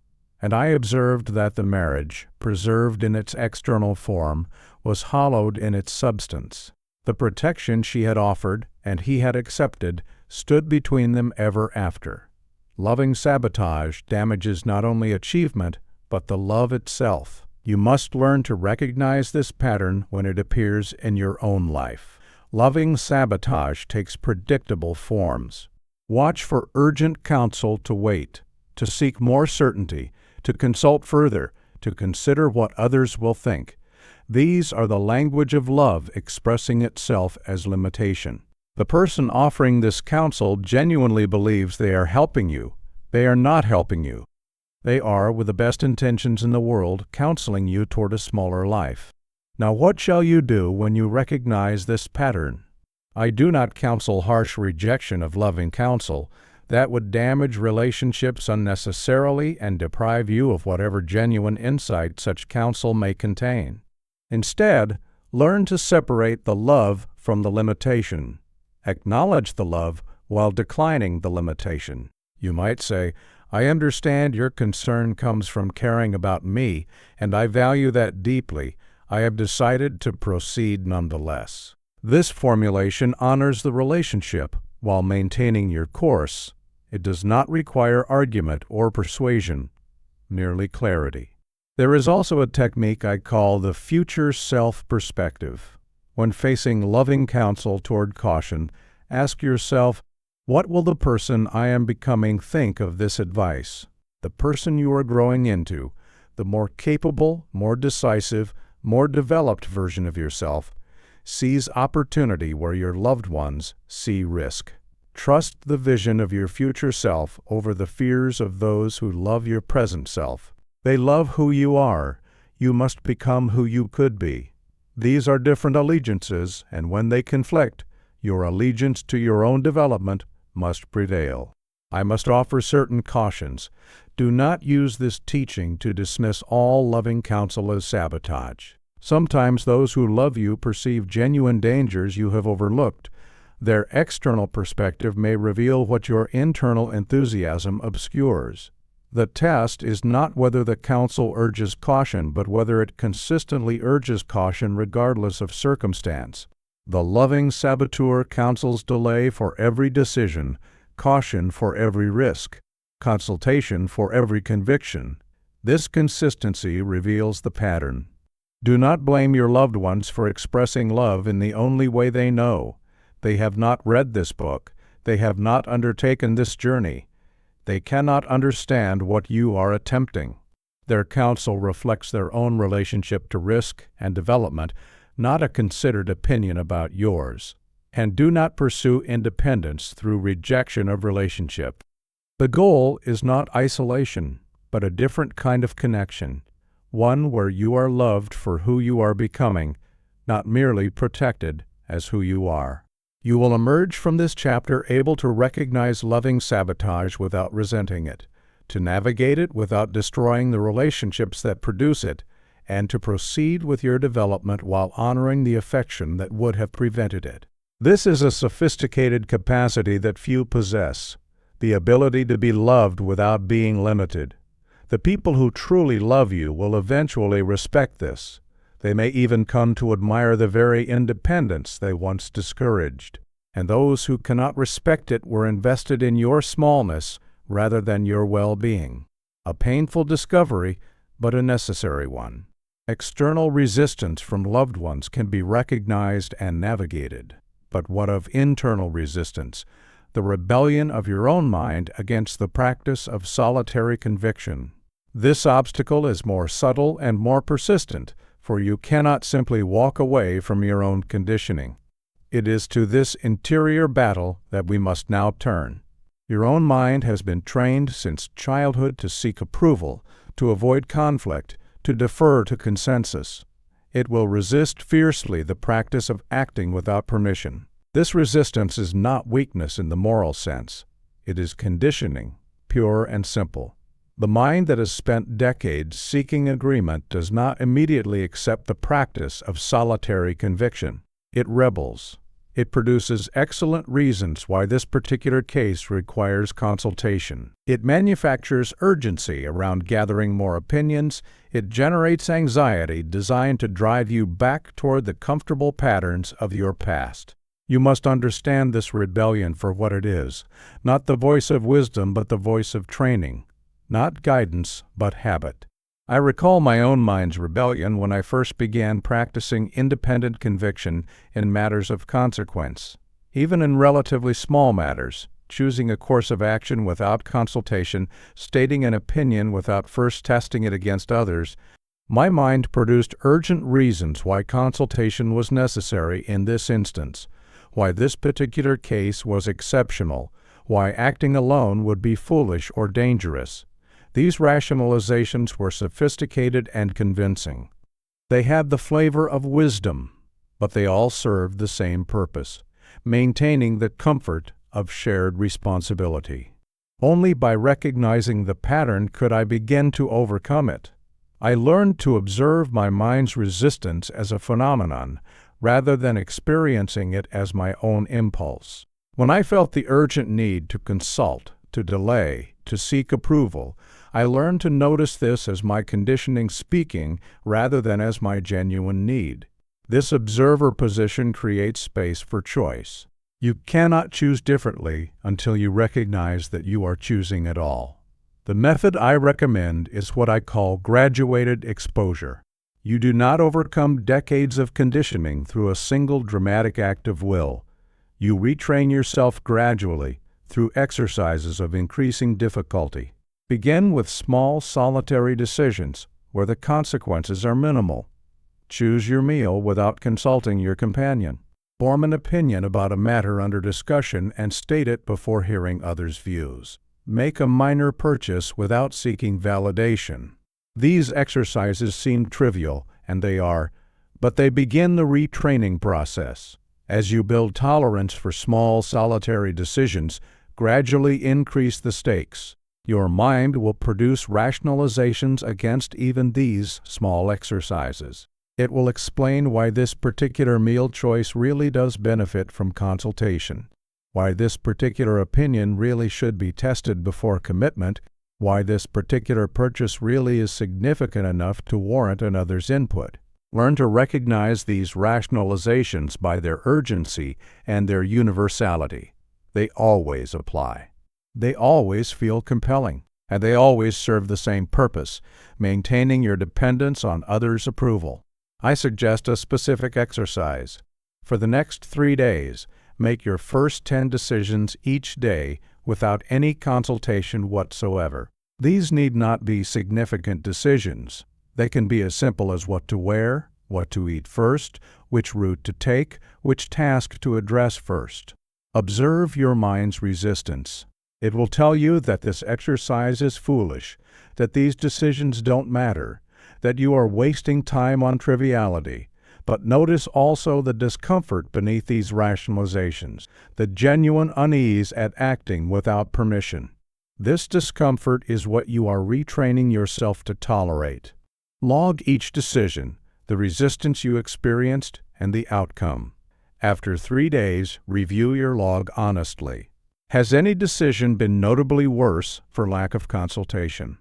And I observed that the marriage, preserved in its external form, was hollowed in its substance. The protection she had offered, and he had accepted, stood between them ever after. Loving sabotage damages not only achievement, but the love itself. You must learn to recognize this pattern when it appears in your own life. Loving sabotage takes predictable forms. Watch for urgent counsel to wait, to seek more certainty, to consult further, to consider what others will think. These are the language of love expressing itself as limitation. The person offering this counsel genuinely believes they are helping you. They are not helping you. They are, with the best intentions in the world, counseling you toward a smaller life. Now what shall you do when you recognize this pattern? I do not counsel harsh rejection of loving counsel. That would damage relationships unnecessarily and deprive you of whatever genuine insight such counsel may contain. Instead, learn to separate the love from the limitation. Acknowledge the love while declining the limitation. You might say, I understand your concern comes from caring about me, and I value that deeply. I have decided to proceed nonetheless. This formulation honors the relationship while maintaining your course. It does not require argument or persuasion, merely clarity. There is also a technique I call the future self perspective. When facing loving counsel toward caution, ask yourself, what will the person I am becoming think of this advice? The person you are growing into, the more capable, more decisive, more developed version of yourself, sees opportunity where your loved ones see risk. Trust the vision of your future self over the fears of those who love your present self. They love who you are. You must become who you could be. These are different allegiances, and when they conflict, your allegiance to your own development must prevail. I must offer certain cautions. Do not use this teaching to dismiss all loving counsel as sabotage. Sometimes those who love you perceive genuine dangers you have overlooked. Their external perspective may reveal what your internal enthusiasm obscures. The test is not whether the counsel urges caution, but whether it consistently urges caution regardless of circumstance. The loving saboteur counsels delay for every decision, caution for every risk, consultation for every conviction. This consistency reveals the pattern. Do not blame your loved ones for expressing love in the only way they know. They have not read this book. They have not undertaken this journey. They cannot understand what you are attempting. Their counsel reflects their own relationship to risk and development, not a considered opinion about yours. And do not pursue independence through rejection of relationship. The goal is not isolation, but a different kind of connection, one where you are loved for who you are becoming, not merely protected as who you are. You will emerge from this chapter able to recognize loving sabotage without resenting it, to navigate it without destroying the relationships that produce it, and to proceed with your development while honoring the affection that would have prevented it. This is a sophisticated capacity that few possess, the ability to be loved without being limited. The people who truly love you will eventually respect this. They may even come to admire the very independence they once discouraged. And those who cannot respect it were invested in your smallness rather than your well-being. A painful discovery, but a necessary one. External resistance from loved ones can be recognized and navigated. But what of internal resistance? The rebellion of your own mind against the practice of solitary conviction. This obstacle is more subtle and more persistent, for you cannot simply walk away from your own conditioning. It is to this interior battle that we must now turn. Your own mind has been trained since childhood to seek approval, to avoid conflict, to defer to consensus. It will resist fiercely the practice of acting without permission. This resistance is not weakness in the moral sense. It is conditioning, pure and simple. The mind that has spent decades seeking agreement does not immediately accept the practice of solitary conviction. It rebels. It produces excellent reasons why this particular case requires consultation. It manufactures urgency around gathering more opinions. It generates anxiety designed to drive you back toward the comfortable patterns of your past. You must understand this rebellion for what it is, not the voice of wisdom but the voice of training. Not guidance, but habit. I recall my own mind's rebellion when I first began practicing independent conviction in matters of consequence. Even in relatively small matters, choosing a course of action without consultation, stating an opinion without first testing it against others, my mind produced urgent reasons why consultation was necessary in this instance, why this particular case was exceptional, why acting alone would be foolish or dangerous. These rationalizations were sophisticated and convincing. They had the flavor of wisdom, but they all served the same purpose, maintaining the comfort of shared responsibility. Only by recognizing the pattern could I begin to overcome it. I learned to observe my mind's resistance as a phenomenon, rather than experiencing it as my own impulse. When I felt the urgent need to consult, to delay, to seek approval, I learned to notice this as my conditioning speaking rather than as my genuine need. This observer position creates space for choice. You cannot choose differently until you recognize that you are choosing at all. The method I recommend is what I call graduated exposure. You do not overcome decades of conditioning through a single dramatic act of will. You retrain yourself gradually through exercises of increasing difficulty. Begin with small, solitary decisions where the consequences are minimal. Choose your meal without consulting your companion. Form an opinion about a matter under discussion and state it before hearing others' views. Make a minor purchase without seeking validation. These exercises seem trivial, and they are, but they begin the retraining process. As you build tolerance for small, solitary decisions, gradually increase the stakes. Your mind will produce rationalizations against even these small exercises. It will explain why this particular meal choice really does benefit from consultation, why this particular opinion really should be tested before commitment, why this particular purchase really is significant enough to warrant another's input. Learn to recognize these rationalizations by their urgency and their universality. They always apply. They always feel compelling, and they always serve the same purpose, maintaining your dependence on others' approval. I suggest a specific exercise. For the next 3 days, make your first 10 decisions each day without any consultation whatsoever. These need not be significant decisions. They can be as simple as what to wear, what to eat first, which route to take, which task to address first. Observe your mind's resistance. It will tell you that this exercise is foolish, that these decisions don't matter, that you are wasting time on triviality. But notice also the discomfort beneath these rationalizations, the genuine unease at acting without permission. This discomfort is what you are retraining yourself to tolerate. Log each decision, the resistance you experienced, and the outcome. After 3 days, review your log honestly. Has any decision been notably worse for lack of consultation?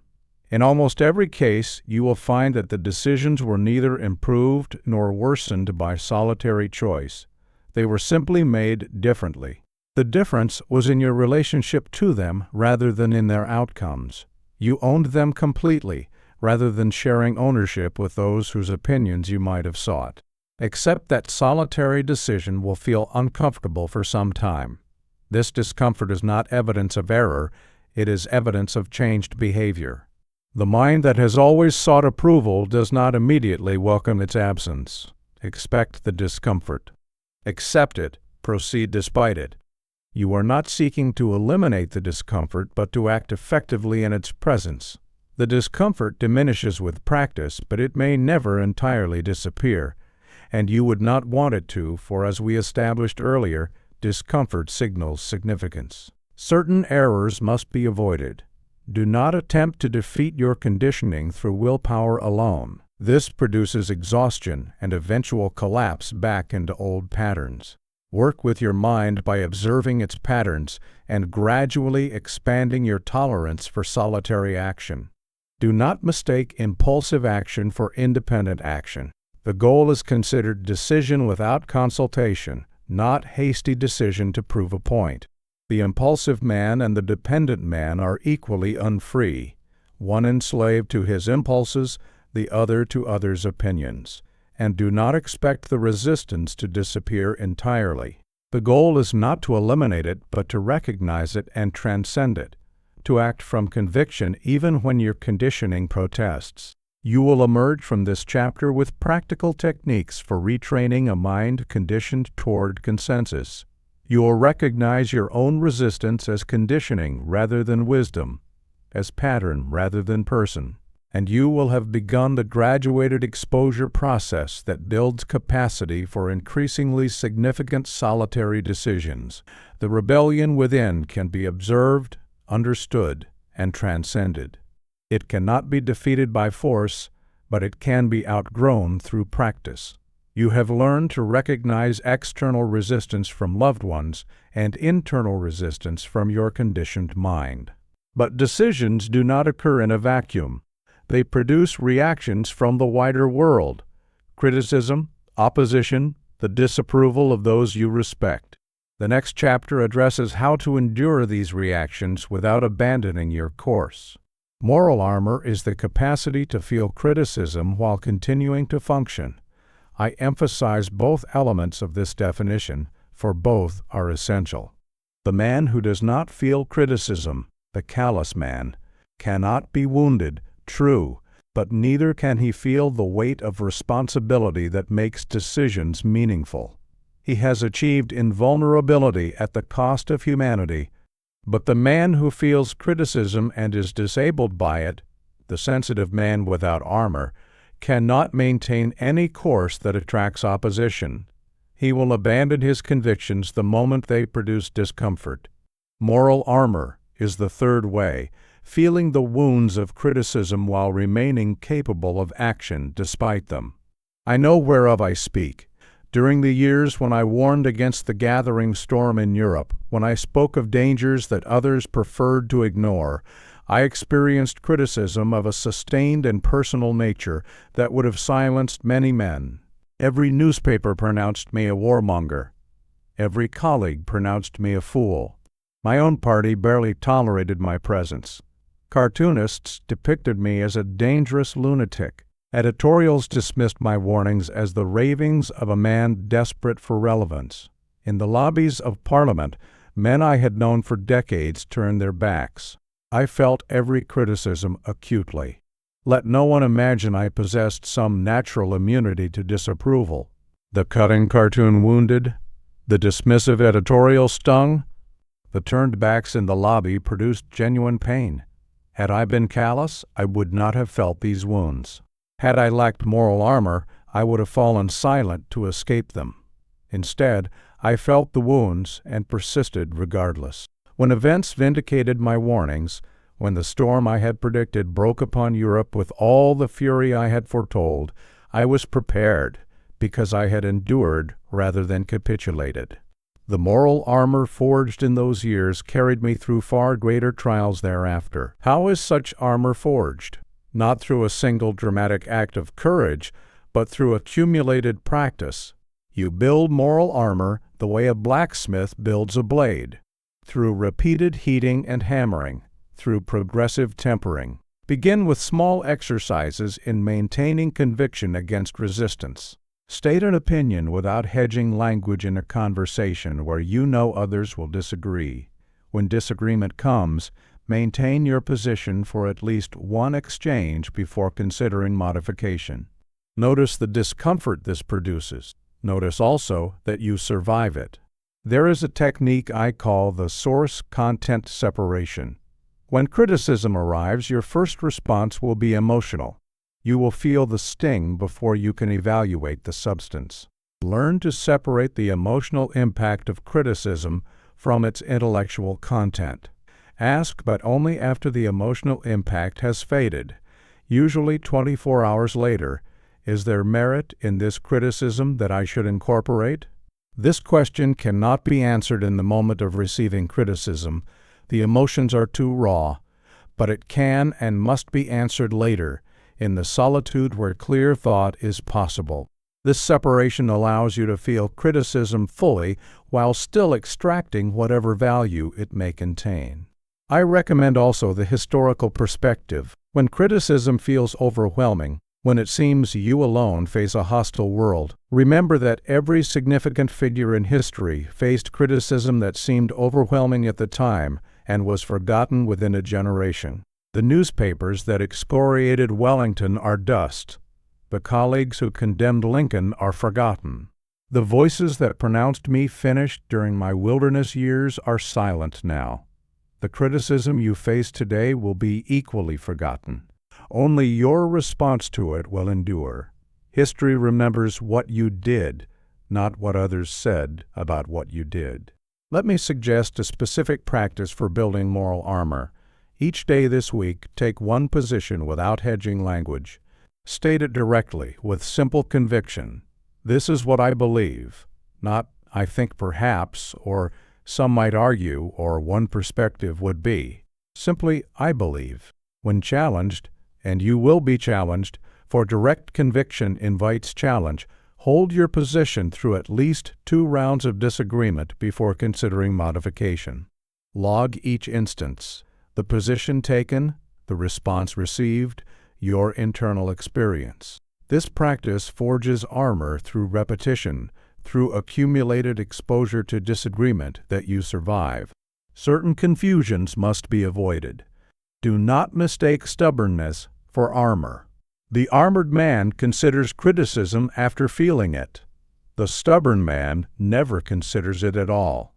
In almost every case, you will find that the decisions were neither improved nor worsened by solitary choice. They were simply made differently. The difference was in your relationship to them rather than in their outcomes. You owned them completely, rather than sharing ownership with those whose opinions you might have sought. Accept that solitary decision will feel uncomfortable for some time. This discomfort is not evidence of error, it is evidence of changed behavior. The mind that has always sought approval does not immediately welcome its absence. Expect the discomfort. Accept it, proceed despite it. You are not seeking to eliminate the discomfort, but to act effectively in its presence. The discomfort diminishes with practice, but it may never entirely disappear, and you would not want it to, for as we established earlier, discomfort signals significance. Certain errors must be avoided. Do not attempt to defeat your conditioning through willpower alone. This produces exhaustion and eventual collapse back into old patterns. Work with your mind by observing its patterns and gradually expanding your tolerance for solitary action. Do not mistake impulsive action for independent action. The goal is considered decision without consultation, not hasty decision to prove a point. The impulsive man and the dependent man are equally unfree, one enslaved to his impulses, the other to others' opinions. And do not expect the resistance to disappear entirely. The goal is not to eliminate it, but to recognize it and transcend it, to act from conviction even when your conditioning protests. You will emerge from this chapter with practical techniques for retraining a mind conditioned toward consensus. You will recognize your own resistance as conditioning rather than wisdom, as pattern rather than person. And you will have begun the graduated exposure process that builds capacity for increasingly significant solitary decisions. The rebellion within can be observed, understood, and transcended. It cannot be defeated by force, but it can be outgrown through practice. You have learned to recognize external resistance from loved ones and internal resistance from your conditioned mind. But decisions do not occur in a vacuum. They produce reactions from the wider world: criticism, opposition, the disapproval of those you respect. The next chapter addresses how to endure these reactions without abandoning your course. Moral armor is the capacity to feel criticism while continuing to function. I emphasize both elements of this definition, for both are essential. The man who does not feel criticism, the callous man, cannot be wounded, true, but neither can he feel the weight of responsibility that makes decisions meaningful. He has achieved invulnerability at the cost of humanity, but the man who feels criticism and is disabled by it, the sensitive man without armor, cannot maintain any course that attracts opposition. He will abandon his convictions the moment they produce discomfort. Moral armor is the third way, feeling the wounds of criticism while remaining capable of action despite them. I know whereof I speak. During the years when I warned against the gathering storm in Europe, when I spoke of dangers that others preferred to ignore, I experienced criticism of a sustained and personal nature that would have silenced many men. Every newspaper pronounced me a warmonger. Every colleague pronounced me a fool. My own party barely tolerated my presence. Cartoonists depicted me as a dangerous lunatic. Editorials dismissed my warnings as the ravings of a man desperate for relevance. In the lobbies of Parliament, men I had known for decades turned their backs. I felt every criticism acutely. Let no one imagine I possessed some natural immunity to disapproval. The cutting cartoon wounded, the dismissive editorial stung, the turned backs in the lobby produced genuine pain. Had I been callous, I would not have felt these wounds. Had I lacked moral armor, I would have fallen silent to escape them. Instead, I felt the wounds and persisted regardless. When events vindicated my warnings, when the storm I had predicted broke upon Europe with all the fury I had foretold, I was prepared, because I had endured rather than capitulated. The moral armor forged in those years carried me through far greater trials thereafter. How is such armor forged? Not through a single dramatic act of courage, but through accumulated practice. You build moral armor the way a blacksmith builds a blade, through repeated heating and hammering, through progressive tempering. Begin with small exercises in maintaining conviction against resistance. State an opinion without hedging language in a conversation where you know others will disagree. When disagreement comes, maintain your position for at least one exchange before considering modification. Notice the discomfort this produces. Notice also that you survive it. There is a technique I call the source-content separation. When criticism arrives, your first response will be emotional. You will feel the sting before you can evaluate the substance. Learn to separate the emotional impact of criticism from its intellectual content. Ask, but only after the emotional impact has faded, usually 24 hours later, is there merit in this criticism that I should incorporate? This question cannot be answered in the moment of receiving criticism. The emotions are too raw, but it can and must be answered later, in the solitude where clear thought is possible. This separation allows you to feel criticism fully while still extracting whatever value it may contain. I recommend also the historical perspective. When criticism feels overwhelming, when it seems you alone face a hostile world, remember that every significant figure in history faced criticism that seemed overwhelming at the time and was forgotten within a generation. The newspapers that excoriated Wellington are dust. The colleagues who condemned Lincoln are forgotten. The voices that pronounced me finished during my wilderness years are silent now. The criticism you face today will be equally forgotten. Only your response to it will endure. History remembers what you did, not what others said about what you did. Let me suggest a specific practice for building moral armor. Each day this week, take one position without hedging language. State it directly, with simple conviction. This is what I believe, not I think perhaps, or some might argue, or one perspective would be. Simply, I believe. When challenged, and you will be challenged, for direct conviction invites challenge, hold your position through at least 2 rounds of disagreement before considering modification. Log each instance. The position taken, the response received, your internal experience. This practice forges armor through repetition, through accumulated exposure to disagreement that you survive. Certain confusions must be avoided. Do not mistake stubbornness for armor. The armored man considers criticism after feeling it. The stubborn man never considers it at all.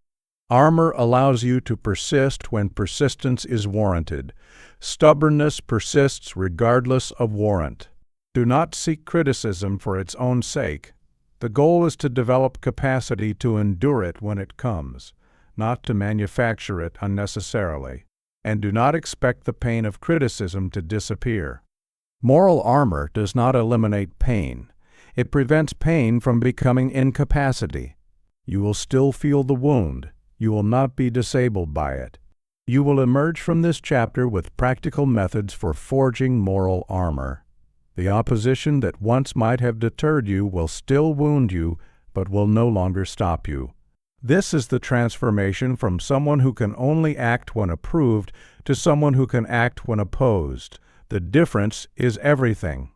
Armor allows you to persist when persistence is warranted. Stubbornness persists regardless of warrant. Do not seek criticism for its own sake. The goal is to develop capacity to endure it when it comes, not to manufacture it unnecessarily. And do not expect the pain of criticism to disappear. Moral armor does not eliminate pain. It prevents pain from becoming incapacity. You will still feel the wound. You will not be disabled by it. You will emerge from this chapter with practical methods for forging moral armor. The opposition that once might have deterred you will still wound you, but will no longer stop you. This is the transformation from someone who can only act when approved to someone who can act when opposed. The difference is everything.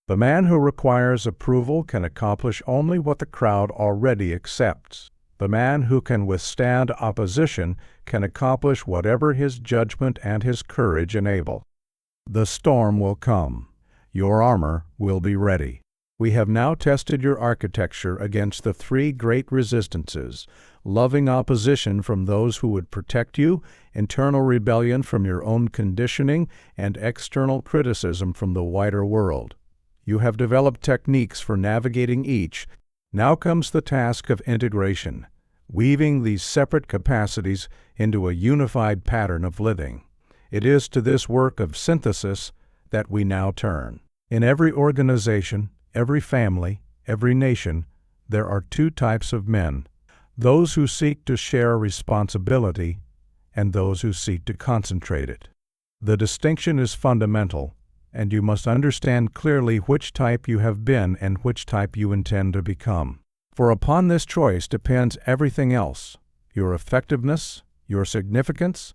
The man who requires approval can accomplish only what the crowd already accepts. The man who can withstand opposition can accomplish whatever his judgment and his courage enable. The storm will come. Your armor will be ready. We have now tested your architecture against the three great resistances: loving opposition from those who would protect you, internal rebellion from your own conditioning, and external criticism from the wider world. You have developed techniques for navigating each. Now comes the task of integration, weaving these separate capacities into a unified pattern of living. It is to this work of synthesis that we now turn. In every organization, every family, every nation, there are two types of men: those who seek to share responsibility and those who seek to concentrate it. The distinction is fundamental, and you must understand clearly which type you have been and which type you intend to become. For upon this choice depends everything else: your effectiveness, your significance,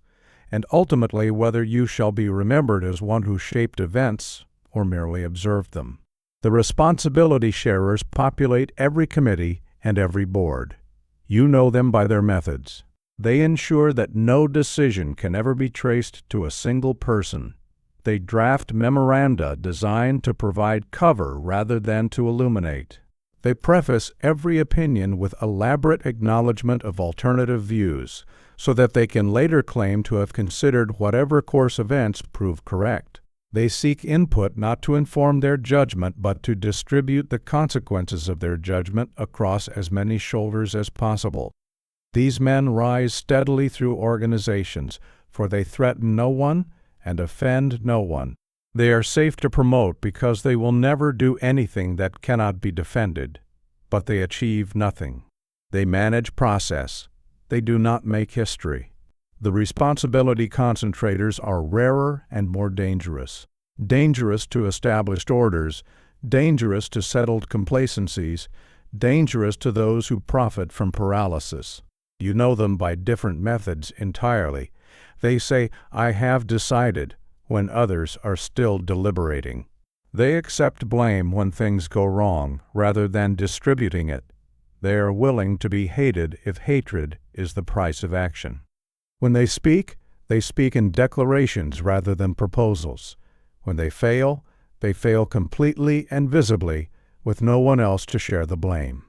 and ultimately whether you shall be remembered as one who shaped events or merely observed them. The responsibility sharers populate every committee and every board. You know them by their methods. They ensure that no decision can ever be traced to a single person. They draft memoranda designed to provide cover rather than to illuminate. They preface every opinion with elaborate acknowledgement of alternative views, so that they can later claim to have considered whatever course events prove correct. They seek input not to inform their judgment, but to distribute the consequences of their judgment across as many shoulders as possible. These men rise steadily through organizations, for they threaten no one and offend no one. They are safe to promote because they will never do anything that cannot be defended, but they achieve nothing. They manage process. They do not make history. The responsibility concentrators are rarer and more dangerous. Dangerous to established orders, dangerous to settled complacencies, dangerous to those who profit from paralysis. You know them by different methods entirely. They say, "I have decided," when others are still deliberating. They accept blame when things go wrong, rather than distributing it. They are willing to be hated if hatred is the price of action. When they speak in declarations rather than proposals. When they fail completely and visibly, with no one else to share the blame.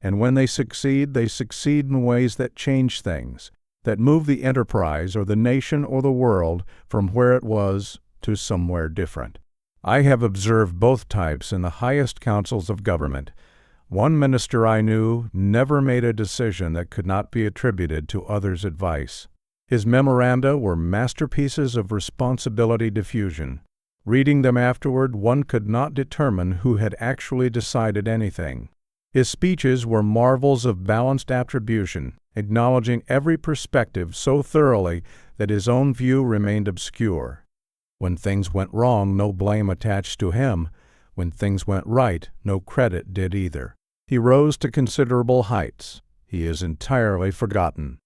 And when they succeed in ways that change things, that move the enterprise or the nation or the world from where it was to somewhere different. I have observed both types in the highest councils of government. One minister I knew never made a decision that could not be attributed to others' advice. His memoranda were masterpieces of responsibility diffusion. Reading them afterward, one could not determine who had actually decided anything. His speeches were marvels of balanced attribution, acknowledging every perspective so thoroughly that his own view remained obscure. When things went wrong, no blame attached to him. When things went right, no credit did either. He rose to considerable heights. He is entirely forgotten.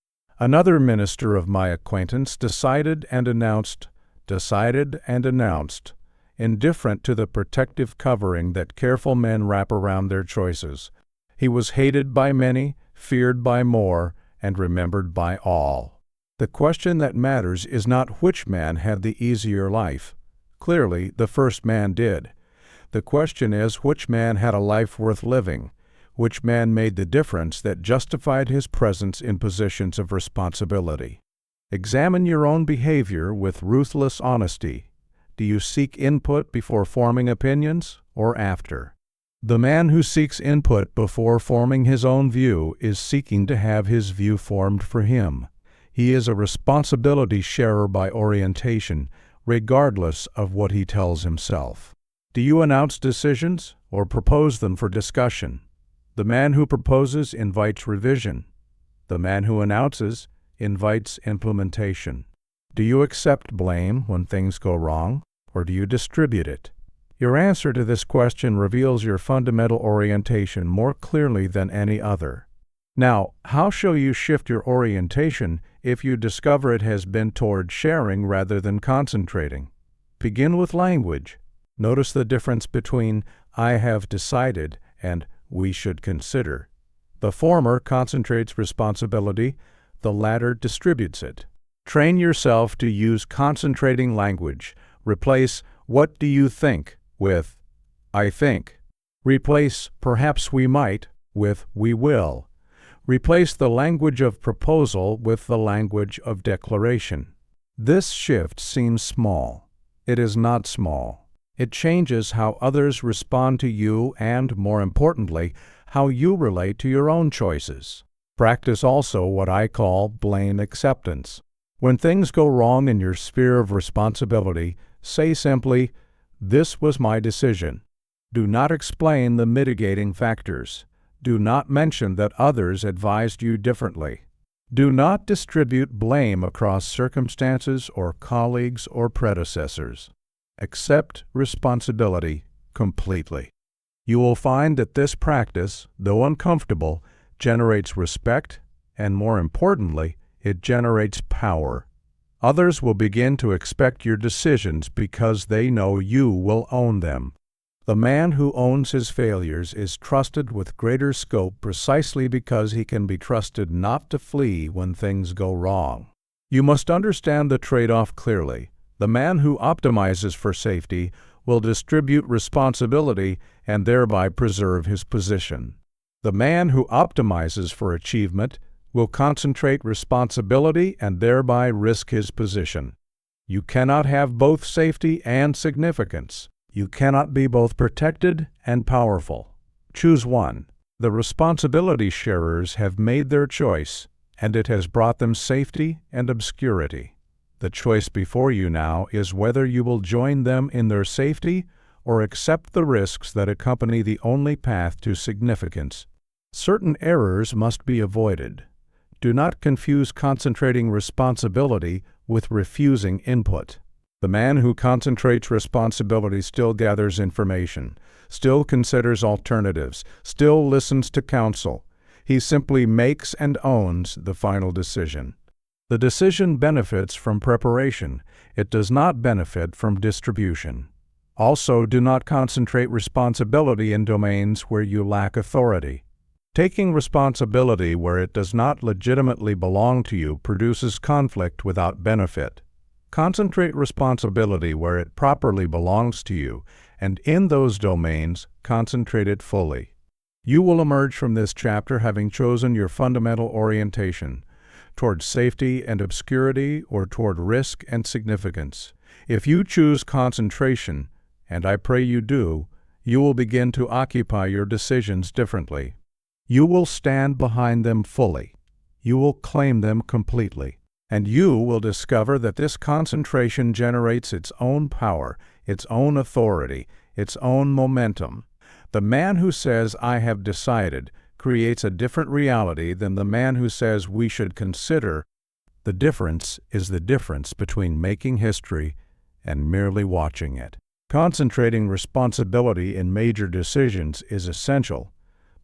Another minister of my acquaintance decided and announced, decided and announced, indifferent to the protective covering that careful men wrap around their choices. He was hated by many, feared by more, and remembered by all. The question that matters is not which man had the easier life. Clearly, the first man did. The question is which man had a life worth living, which man made the difference that justified his presence in positions of responsibility. Examine your own behavior with ruthless honesty. Do you seek input before forming opinions, or after? The man who seeks input before forming his own view is seeking to have his view formed for him. He is a responsibility sharer by orientation, regardless of what he tells himself. Do you announce decisions or propose them for discussion? The man who proposes invites revision. The man who announces invites implementation. Do you accept blame when things go wrong, or do you distribute it? Your answer to this question reveals your fundamental orientation more clearly than any other. Now, how shall you shift your orientation if you discover it has been toward sharing rather than concentrating? Begin with language. Notice the difference between "I have decided" and "we should consider." The former concentrates responsibility, the latter distributes it. Train yourself to use concentrating language. Replace "what do you think" with "I think." Replace "perhaps we might" with "we will." Replace the language of proposal with the language of declaration. This shift seems small. It is not small. It changes how others respond to you and, more importantly, how you relate to your own choices. Practice also what I call blame acceptance. When things go wrong in your sphere of responsibility, say simply, "This was my decision." Do not explain the mitigating factors. Do not mention that others advised you differently. Do not distribute blame across circumstances or colleagues or predecessors. Accept responsibility completely. You will find that this practice, though uncomfortable, generates respect, and more importantly, it generates power. Others will begin to expect your decisions because they know you will own them. The man who owns his failures is trusted with greater scope precisely because he can be trusted not to flee when things go wrong. You must understand the trade-off clearly. The man who optimizes for safety will distribute responsibility and thereby preserve his position. The man who optimizes for achievement will concentrate responsibility and thereby risk his position. You cannot have both safety and significance. You cannot be both protected and powerful. Choose one. The responsibility sharers have made their choice, and it has brought them safety and obscurity. The choice before you now is whether you will join them in their safety or accept the risks that accompany the only path to significance. Certain errors must be avoided. Do not confuse concentrating responsibility with refusing input. The man who concentrates responsibility still gathers information, still considers alternatives, still listens to counsel. He simply makes and owns the final decision. The decision benefits from preparation. It does not benefit from distribution. Also, do not concentrate responsibility in domains where you lack authority. Taking responsibility where it does not legitimately belong to you produces conflict without benefit. Concentrate responsibility where it properly belongs to you, and in those domains, concentrate it fully. You will emerge from this chapter having chosen your fundamental orientation, toward safety and obscurity or toward risk and significance. If you choose concentration, and I pray you do, you will begin to occupy your decisions differently. You will stand behind them fully. You will claim them completely. And you will discover that this concentration generates its own power, its own authority, its own momentum. The man who says, "I have decided," creates a different reality than the man who says, "we should consider." The difference is the difference between making history and merely watching it. Concentrating responsibility in major decisions is essential,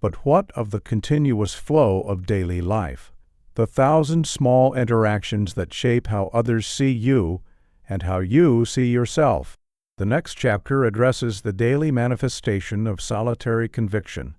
but what of the continuous flow of daily life? The 1,000 small interactions that shape how others see you and how you see yourself. The next chapter addresses the daily manifestation of solitary conviction,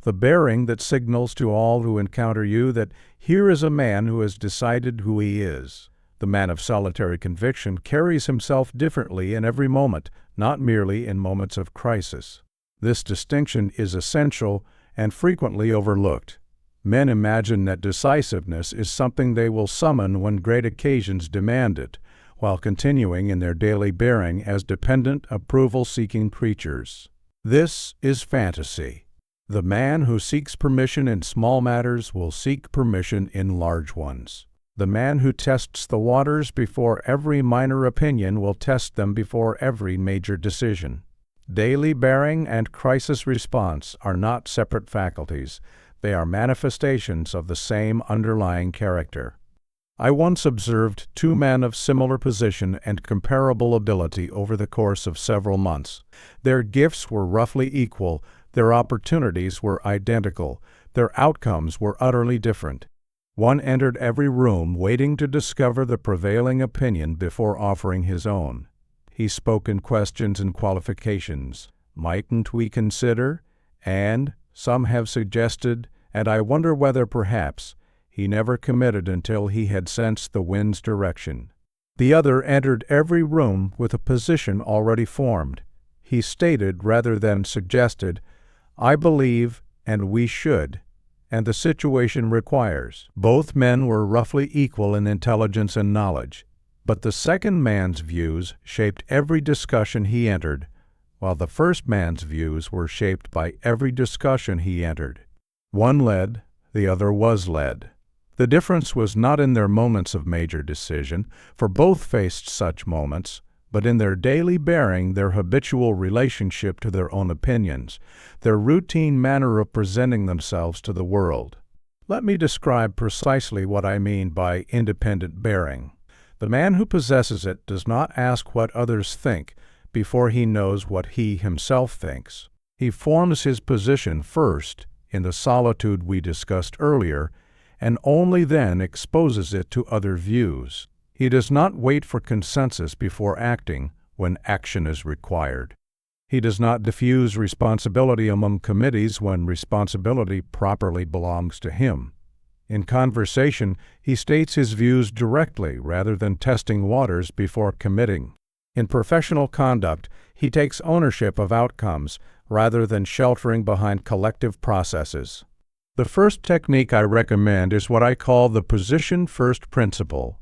the bearing that signals to all who encounter you that here is a man who has decided who he is. The man of solitary conviction carries himself differently in every moment, not merely in moments of crisis. This distinction is essential and frequently overlooked. Men imagine that decisiveness is something they will summon when great occasions demand it, while continuing in their daily bearing as dependent, approval-seeking creatures. This is fantasy. The man who seeks permission in small matters will seek permission in large ones. The man who tests the waters before every minor opinion will test them before every major decision. Daily bearing and crisis response are not separate faculties. They are manifestations of the same underlying character. I once observed two men of similar position and comparable ability over the course of several months. Their gifts were roughly equal, their opportunities were identical, their outcomes were utterly different. One entered every room waiting to discover the prevailing opinion before offering his own. He spoke in questions and qualifications. Mightn't we consider? And some have suggested, and I wonder whether perhaps he never committed until he had sensed the wind's direction. The other entered every room with a position already formed. He stated rather than suggested, I believe, and we should, and the situation requires. Both men were roughly equal in intelligence and knowledge, but the second man's views shaped every discussion he entered, while the first man's views were shaped by every discussion he entered. One led, the other was led. The difference was not in their moments of major decision, for both faced such moments, but in their daily bearing, their habitual relationship to their own opinions, their routine manner of presenting themselves to the world. Let me describe precisely what I mean by independent bearing. The man who possesses it does not ask what others think before he knows what he himself thinks. He forms his position first, in the solitude we discussed earlier, and only then exposes it to other views. He does not wait for consensus before acting when action is required. He does not diffuse responsibility among committees when responsibility properly belongs to him. In conversation, he states his views directly rather than testing waters before committing. In professional conduct, he takes ownership of outcomes rather than sheltering behind collective processes. The first technique I recommend is what I call the position-first principle.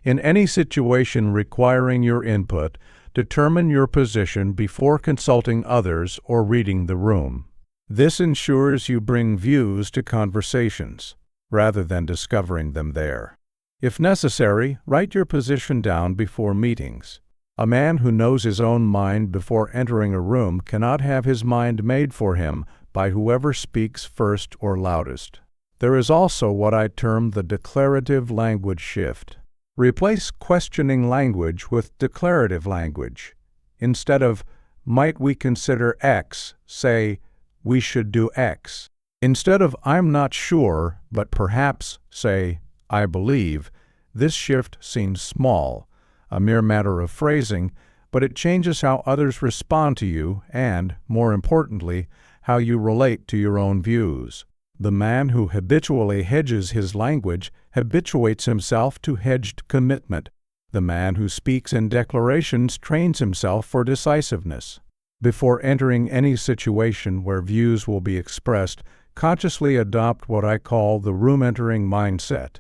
In any situation requiring your input, determine your position before consulting others or reading the room. This ensures you bring views to conversations, rather than discovering them there. If necessary, write your position down before meetings. A man who knows his own mind before entering a room cannot have his mind made for him by whoever speaks first or loudest. There is also what I term the declarative language shift. Replace questioning language with declarative language. Instead of, might we consider X, say, we should do X. Instead of, I'm not sure, but perhaps, say, I believe. This shift seems small, a mere matter of phrasing, but it changes how others respond to you and, more importantly, how you relate to your own views. The man who habitually hedges his language habituates himself to hedged commitment. The man who speaks in declarations trains himself for decisiveness. Before entering any situation where views will be expressed, consciously adopt what I call the room-entering mindset.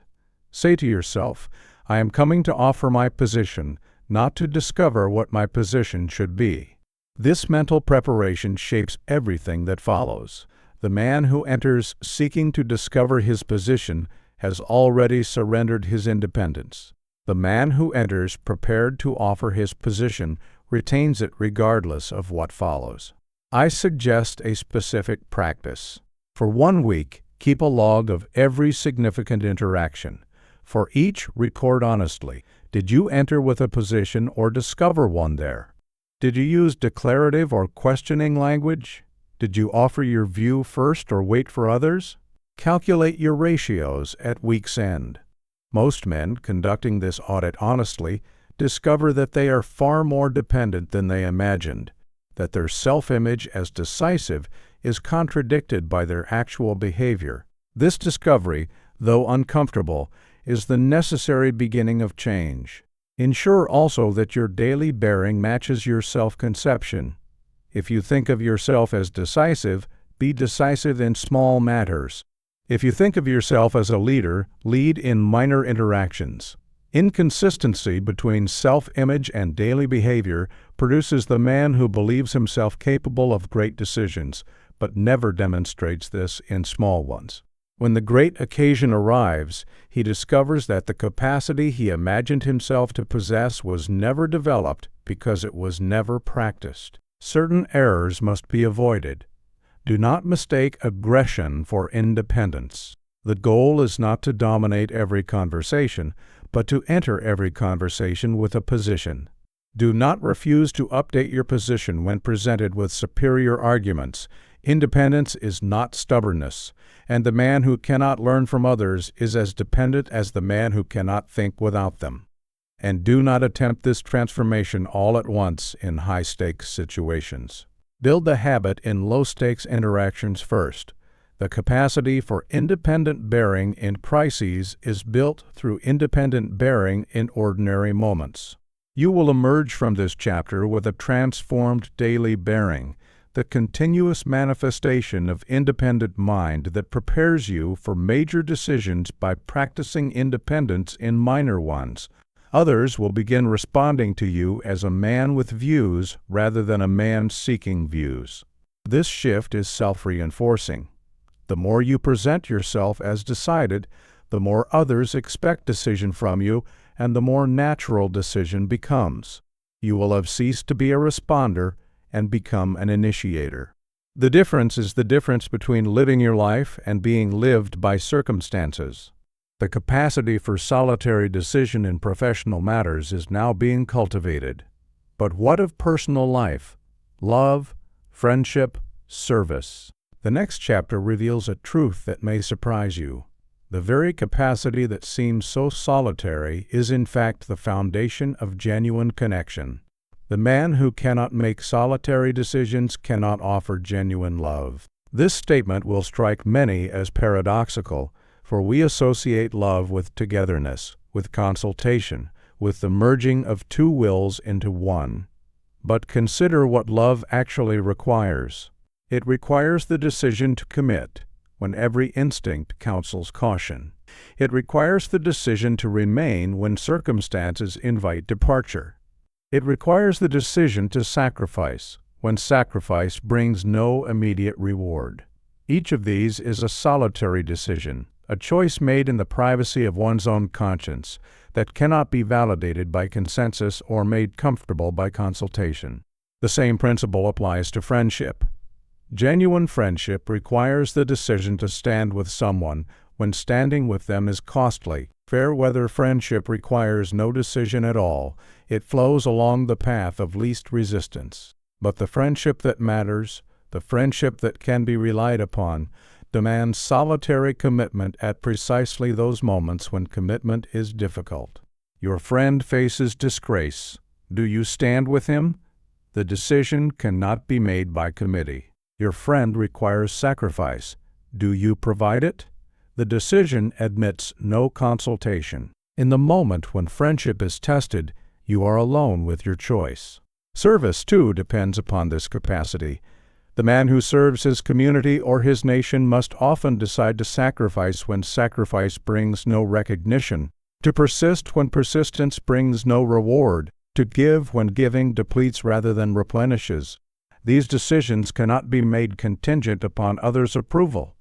Say to yourself, I am coming to offer my position, not to discover what my position should be. This mental preparation shapes everything that follows. The man who enters seeking to discover his position has already surrendered his independence. The man who enters prepared to offer his position retains it regardless of what follows. I suggest a specific practice. For 1 week, keep a log of every significant interaction. For each, record honestly. Did you enter with a position or discover one there? Did you use declarative or questioning language? Did you offer your view first or wait for others? Calculate your ratios at week's end. Most men, conducting this audit honestly, discover that they are far more dependent than they imagined, that their self-image as decisive is contradicted by their actual behavior. This discovery, though uncomfortable, is the necessary beginning of change. Ensure also that your daily bearing matches your self-conception. If you think of yourself as decisive, be decisive in small matters. If you think of yourself as a leader, lead in minor interactions. Inconsistency between self-image and daily behavior produces the man who believes himself capable of great decisions, but never demonstrates this in small ones. When the great occasion arrives, he discovers that the capacity he imagined himself to possess was never developed because it was never practiced. Certain errors must be avoided. Do not mistake aggression for independence. The goal is not to dominate every conversation, but to enter every conversation with a position. Do not refuse to update your position when presented with superior arguments. Independence is not stubbornness, and the man who cannot learn from others is as dependent as the man who cannot think without them. And do not attempt this transformation all at once in high-stakes situations. Build the habit in low-stakes interactions first. The capacity for independent bearing in crises is built through independent bearing in ordinary moments. You will emerge from this chapter with a transformed daily bearing, the continuous manifestation of independent mind that prepares you for major decisions by practicing independence in minor ones. Others will begin responding to you as a man with views rather than a man seeking views. This shift is self-reinforcing. The more you present yourself as decided, the more others expect decision from you, and the more natural decision becomes. You will have ceased to be a responder and become an initiator. The difference is the difference between living your life and being lived by circumstances. The capacity for solitary decision in professional matters is now being cultivated. But what of personal life, love, friendship, service? The next chapter reveals a truth that may surprise you. The very capacity that seems so solitary is in fact the foundation of genuine connection. The man who cannot make solitary decisions cannot offer genuine love. This statement will strike many as paradoxical, for we associate love with togetherness, with consultation, with the merging of two wills into one. But consider what love actually requires. It requires the decision to commit, when every instinct counsels caution. It requires the decision to remain when circumstances invite departure. It requires the decision to sacrifice, when sacrifice brings no immediate reward. Each of these is a solitary decision, a choice made in the privacy of one's own conscience that cannot be validated by consensus or made comfortable by consultation. The same principle applies to friendship. Genuine friendship requires the decision to stand with someone when standing with them is costly. Fair-weather friendship requires no decision at all. It flows along the path of least resistance. But the friendship that matters, the friendship that can be relied upon, demands solitary commitment at precisely those moments when commitment is difficult. Your friend faces disgrace. Do you stand with him? The decision cannot be made by committee. Your friend requires sacrifice. Do you provide it? The decision admits no consultation. In the moment when friendship is tested, you are alone with your choice. Service, too, depends upon this capacity. The man who serves his community or his nation must often decide to sacrifice when sacrifice brings no recognition, to persist when persistence brings no reward, to give when giving depletes rather than replenishes. These decisions cannot be made contingent upon others' approval.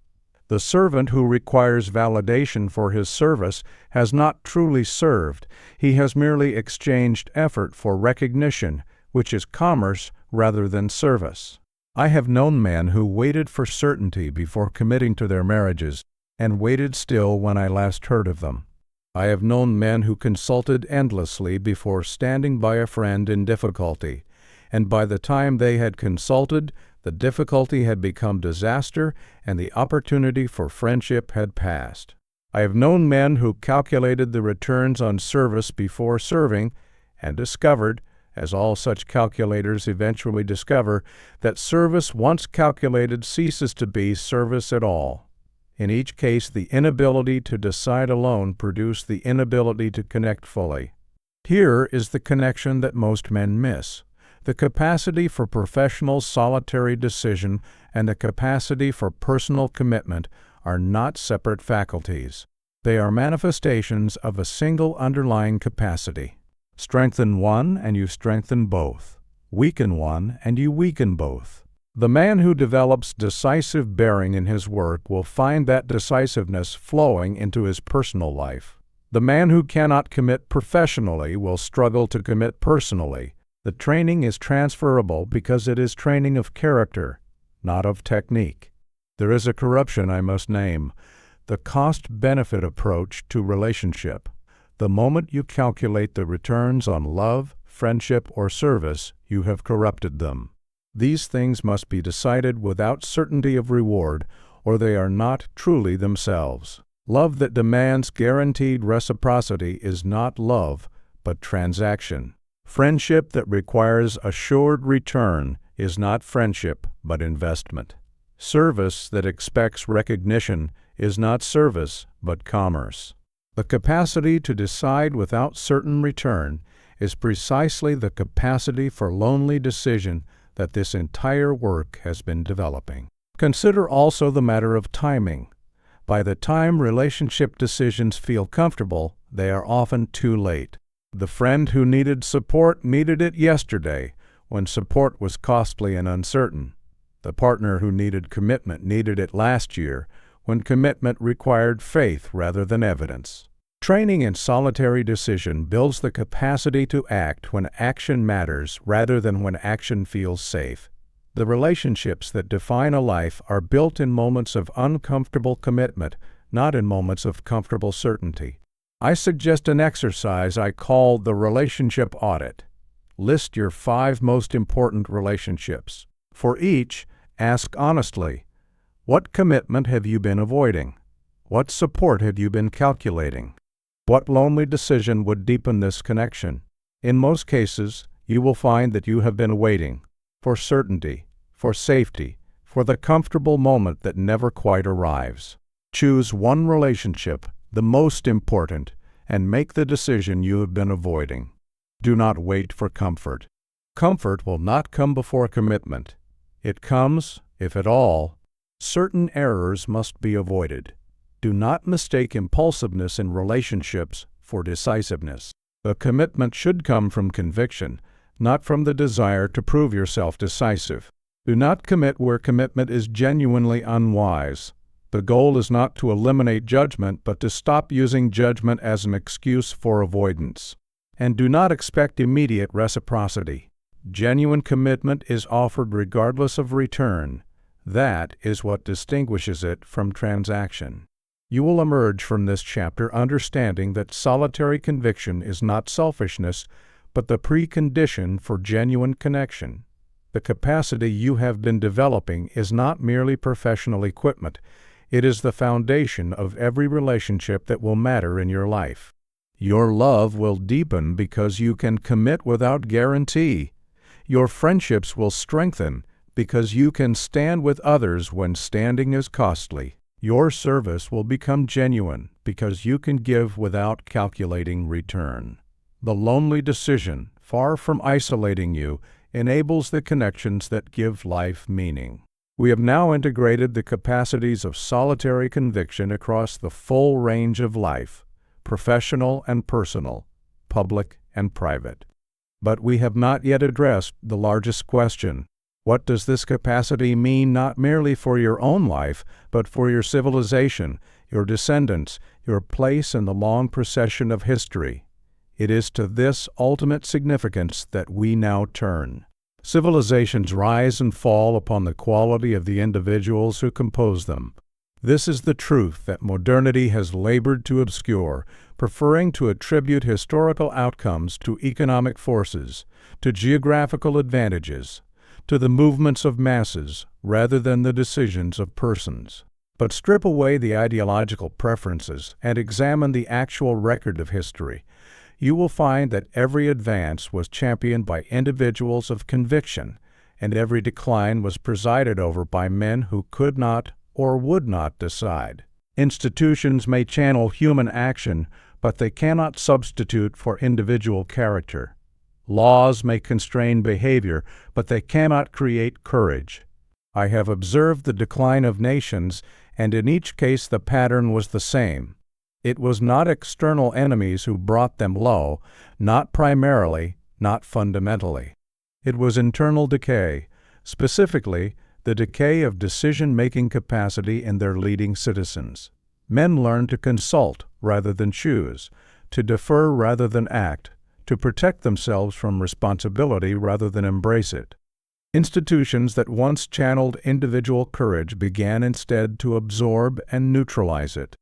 The servant who requires validation for his service has not truly served. He has merely exchanged effort for recognition, which is commerce rather than service. I have known men who waited for certainty before committing to their marriages, and waited still when I last heard of them. I have known men who consulted endlessly before standing by a friend in difficulty, and by the time they had consulted, the difficulty had become disaster, and the opportunity for friendship had passed. I have known men who calculated the returns on service before serving, and discovered, as all such calculators eventually discover, that service once calculated ceases to be service at all. In each case, the inability to decide alone produced the inability to connect fully. Here is the connection that most men miss. The capacity for professional solitary decision and the capacity for personal commitment are not separate faculties. They are manifestations of a single underlying capacity. Strengthen one and you strengthen both. Weaken one and you weaken both. The man who develops decisive bearing in his work will find that decisiveness flowing into his personal life. The man who cannot commit professionally will struggle to commit personally. The training is transferable because it is training of character, not of technique. There is a corruption I must name: the cost-benefit approach to relationship. The moment you calculate the returns on love, friendship, or service, you have corrupted them. These things must be decided without certainty of reward, or they are not truly themselves. Love that demands guaranteed reciprocity is not love, but transaction. Friendship that requires assured return is not friendship, but investment. Service that expects recognition is not service, but commerce. The capacity to decide without certain return is precisely the capacity for lonely decision that this entire work has been developing. Consider also the matter of timing. By the time relationship decisions feel comfortable, they are often too late. The friend who needed support needed it yesterday, when support was costly and uncertain. The partner who needed commitment needed it last year, when commitment required faith rather than evidence. Training in solitary decision builds the capacity to act when action matters rather than when action feels safe. The relationships that define a life are built in moments of uncomfortable commitment, not in moments of comfortable certainty. I suggest an exercise I call the relationship audit. List your 5 most important relationships. For each, ask honestly, what commitment have you been avoiding? What support have you been calculating? What lonely decision would deepen this connection? In most cases, you will find that you have been waiting for certainty, for safety, for the comfortable moment that never quite arrives. Choose one relationship, the most important, and make the decision you have been avoiding. Do not wait for comfort. Comfort will not come before commitment. It comes, if at all. Certain errors must be avoided. Do not mistake impulsiveness in relationships for decisiveness. A commitment should come from conviction, not from the desire to prove yourself decisive. Do not commit where commitment is genuinely unwise. The goal is not to eliminate judgment, but to stop using judgment as an excuse for avoidance. And do not expect immediate reciprocity. Genuine commitment is offered regardless of return. That is what distinguishes it from transaction. You will emerge from this chapter understanding that solitary conviction is not selfishness, but the precondition for genuine connection. The capacity you have been developing is not merely professional equipment. It is the foundation of every relationship that will matter in your life. Your love will deepen because you can commit without guarantee. Your friendships will strengthen because you can stand with others when standing is costly. Your service will become genuine because you can give without calculating return. The lonely decision, far from isolating you, enables the connections that give life meaning. We have now integrated the capacities of solitary conviction across the full range of life, professional and personal, public and private. But we have not yet addressed the largest question. What does this capacity mean not merely for your own life, but for your civilization, your descendants, your place in the long procession of history? It is to this ultimate significance that we now turn. Civilizations rise and fall upon the quality of the individuals who compose them. This is the truth that modernity has labored to obscure, preferring to attribute historical outcomes to economic forces, to geographical advantages, to the movements of masses rather than the decisions of persons. But strip away the ideological preferences and examine the actual record of history. you will find that every advance was championed by individuals of conviction, and every decline was presided over by men who could not or would not decide. Institutions may channel human action, but they cannot substitute for individual character. Laws may constrain behavior, but they cannot create courage. I have observed the decline of nations, and in each case the pattern was the same. It was not external enemies who brought them low, not primarily, not fundamentally. It was internal decay, specifically the decay of decision-making capacity in their leading citizens. Men learned to consult rather than choose, to defer rather than act, to protect themselves from responsibility rather than embrace it. Institutions that once channeled individual courage began instead to absorb and neutralize it.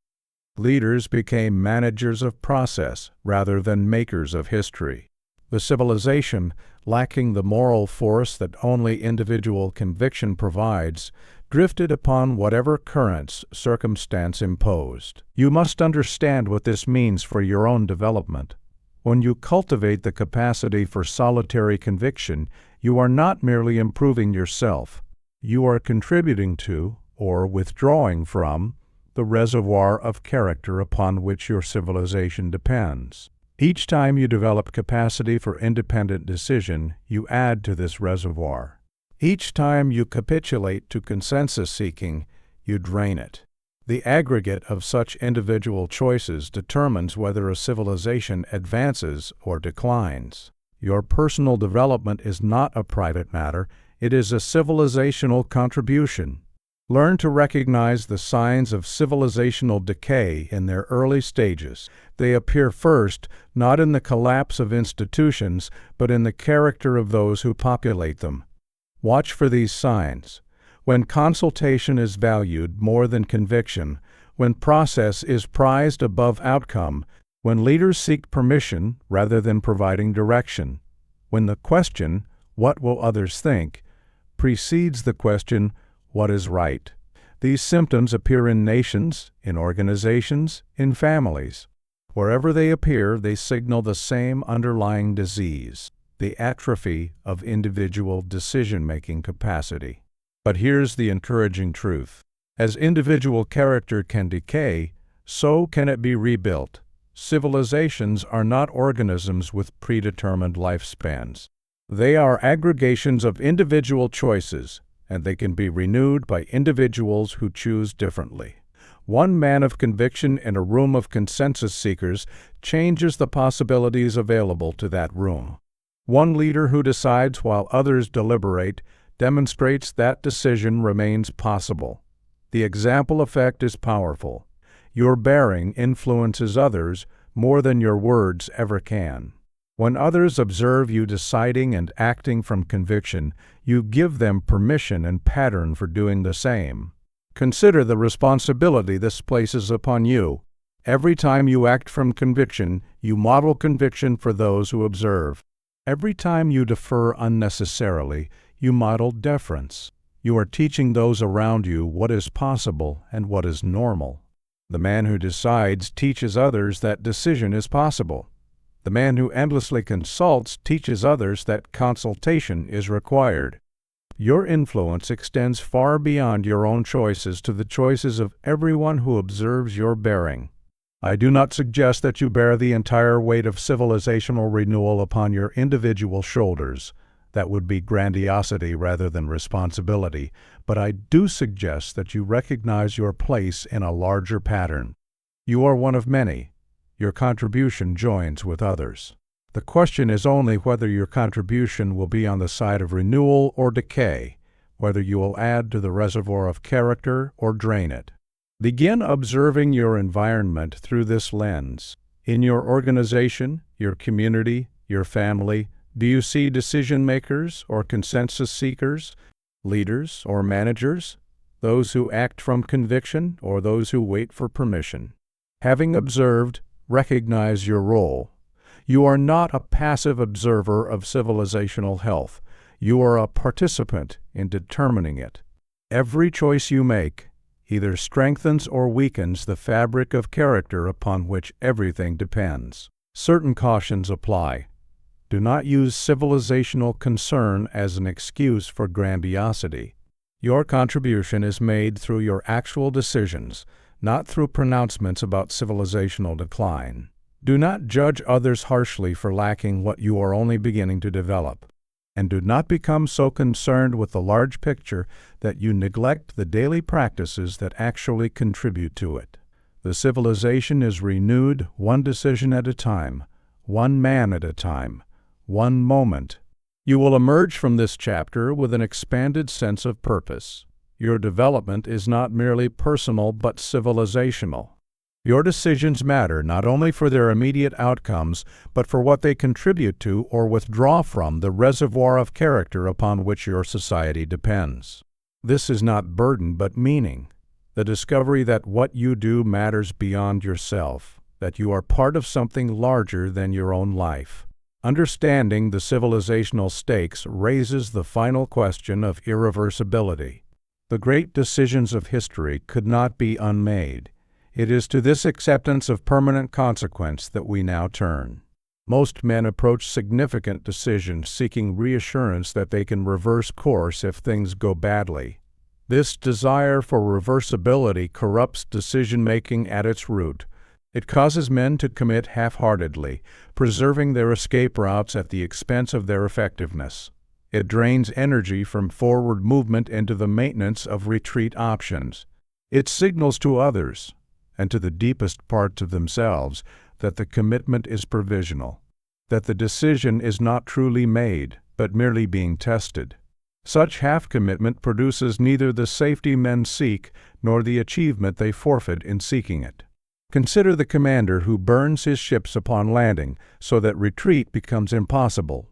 Leaders became managers of process rather than makers of history. The civilization, lacking the moral force that only individual conviction provides, drifted upon whatever currents circumstance imposed. You must understand what this means for your own development. When you cultivate the capacity for solitary conviction, you are not merely improving yourself. You are contributing to, or withdrawing from, the reservoir of character upon which your civilization depends. Each time you develop capacity for independent decision, you add to this reservoir. Each time you capitulate to consensus seeking, you drain it. The aggregate of such individual choices determines whether a civilization advances or declines. Your personal development is not a private matter, it is a civilizational contribution. Learn to recognize the signs of civilizational decay in their early stages. They appear first, not in the collapse of institutions, but in the character of those who populate them. Watch for these signs. When consultation is valued more than conviction, when process is prized above outcome, when leaders seek permission rather than providing direction, when the question, "What will others think?" precedes the question, "What is right?" These symptoms appear in nations, in organizations, in families. Wherever they appear, they signal the same underlying disease, the atrophy of individual decision-making capacity. But here's the encouraging truth. As individual character can decay, so can it be rebuilt. Civilizations are not organisms with predetermined lifespans. They are aggregations of individual choices, and they can be renewed by individuals who choose differently. One man of conviction in a room of consensus seekers changes the possibilities available to that room. One leader who decides while others deliberate demonstrates that decision remains possible. The example effect is powerful. Your bearing influences others more than your words ever can. When others observe you deciding and acting from conviction, you give them permission and pattern for doing the same. Consider the responsibility this places upon you. Every time you act from conviction, you model conviction for those who observe. Every time you defer unnecessarily, you model deference. You are teaching those around you what is possible and what is normal. The man who decides teaches others that decision is possible. The man who endlessly consults teaches others that consultation is required. Your influence extends far beyond your own choices to the choices of everyone who observes your bearing. I do not suggest that you bear the entire weight of civilizational renewal upon your individual shoulders. That would be grandiosity rather than responsibility, but I do suggest that you recognize your place in a larger pattern. You are one of many. Your contribution joins with others. The question is only whether your contribution will be on the side of renewal or decay, whether you will add to the reservoir of character or drain it. Begin observing your environment through this lens. In your organization, your community, your family, do you see decision-makers or consensus seekers, leaders or managers, those who act from conviction or those who wait for permission? Having observed, recognize your role. You are not a passive observer of civilizational health. You are a participant in determining it. Every choice you make either strengthens or weakens the fabric of character upon which everything depends. Certain cautions apply. Do not use civilizational concern as an excuse for grandiosity. Your contribution is made through your actual decisions, not through pronouncements about civilizational decline. Do not judge others harshly for lacking what you are only beginning to develop. And do not become so concerned with the large picture that you neglect the daily practices that actually contribute to it. The civilization is renewed one decision at a time, one man at a time, one moment. You will emerge from this chapter with an expanded sense of purpose. Your development is not merely personal but civilizational. Your decisions matter not only for their immediate outcomes, but for what they contribute to or withdraw from the reservoir of character upon which your society depends. This is not burden but meaning, the discovery that what you do matters beyond yourself, that you are part of something larger than your own life. Understanding the civilizational stakes raises the final question of irreversibility. The great decisions of history could not be unmade. It is to this acceptance of permanent consequence that we now turn. Most men approach significant decisions seeking reassurance that they can reverse course if things go badly. This desire for reversibility corrupts decision-making at its root. It causes men to commit half-heartedly, preserving their escape routes at the expense of their effectiveness. It drains energy from forward movement into the maintenance of retreat options. It signals to others, and to the deepest parts of themselves, that the commitment is provisional, that the decision is not truly made, but merely being tested. Such half-commitment produces neither the safety men seek nor the achievement they forfeit in seeking it. Consider the commander who burns his ships upon landing so that retreat becomes impossible.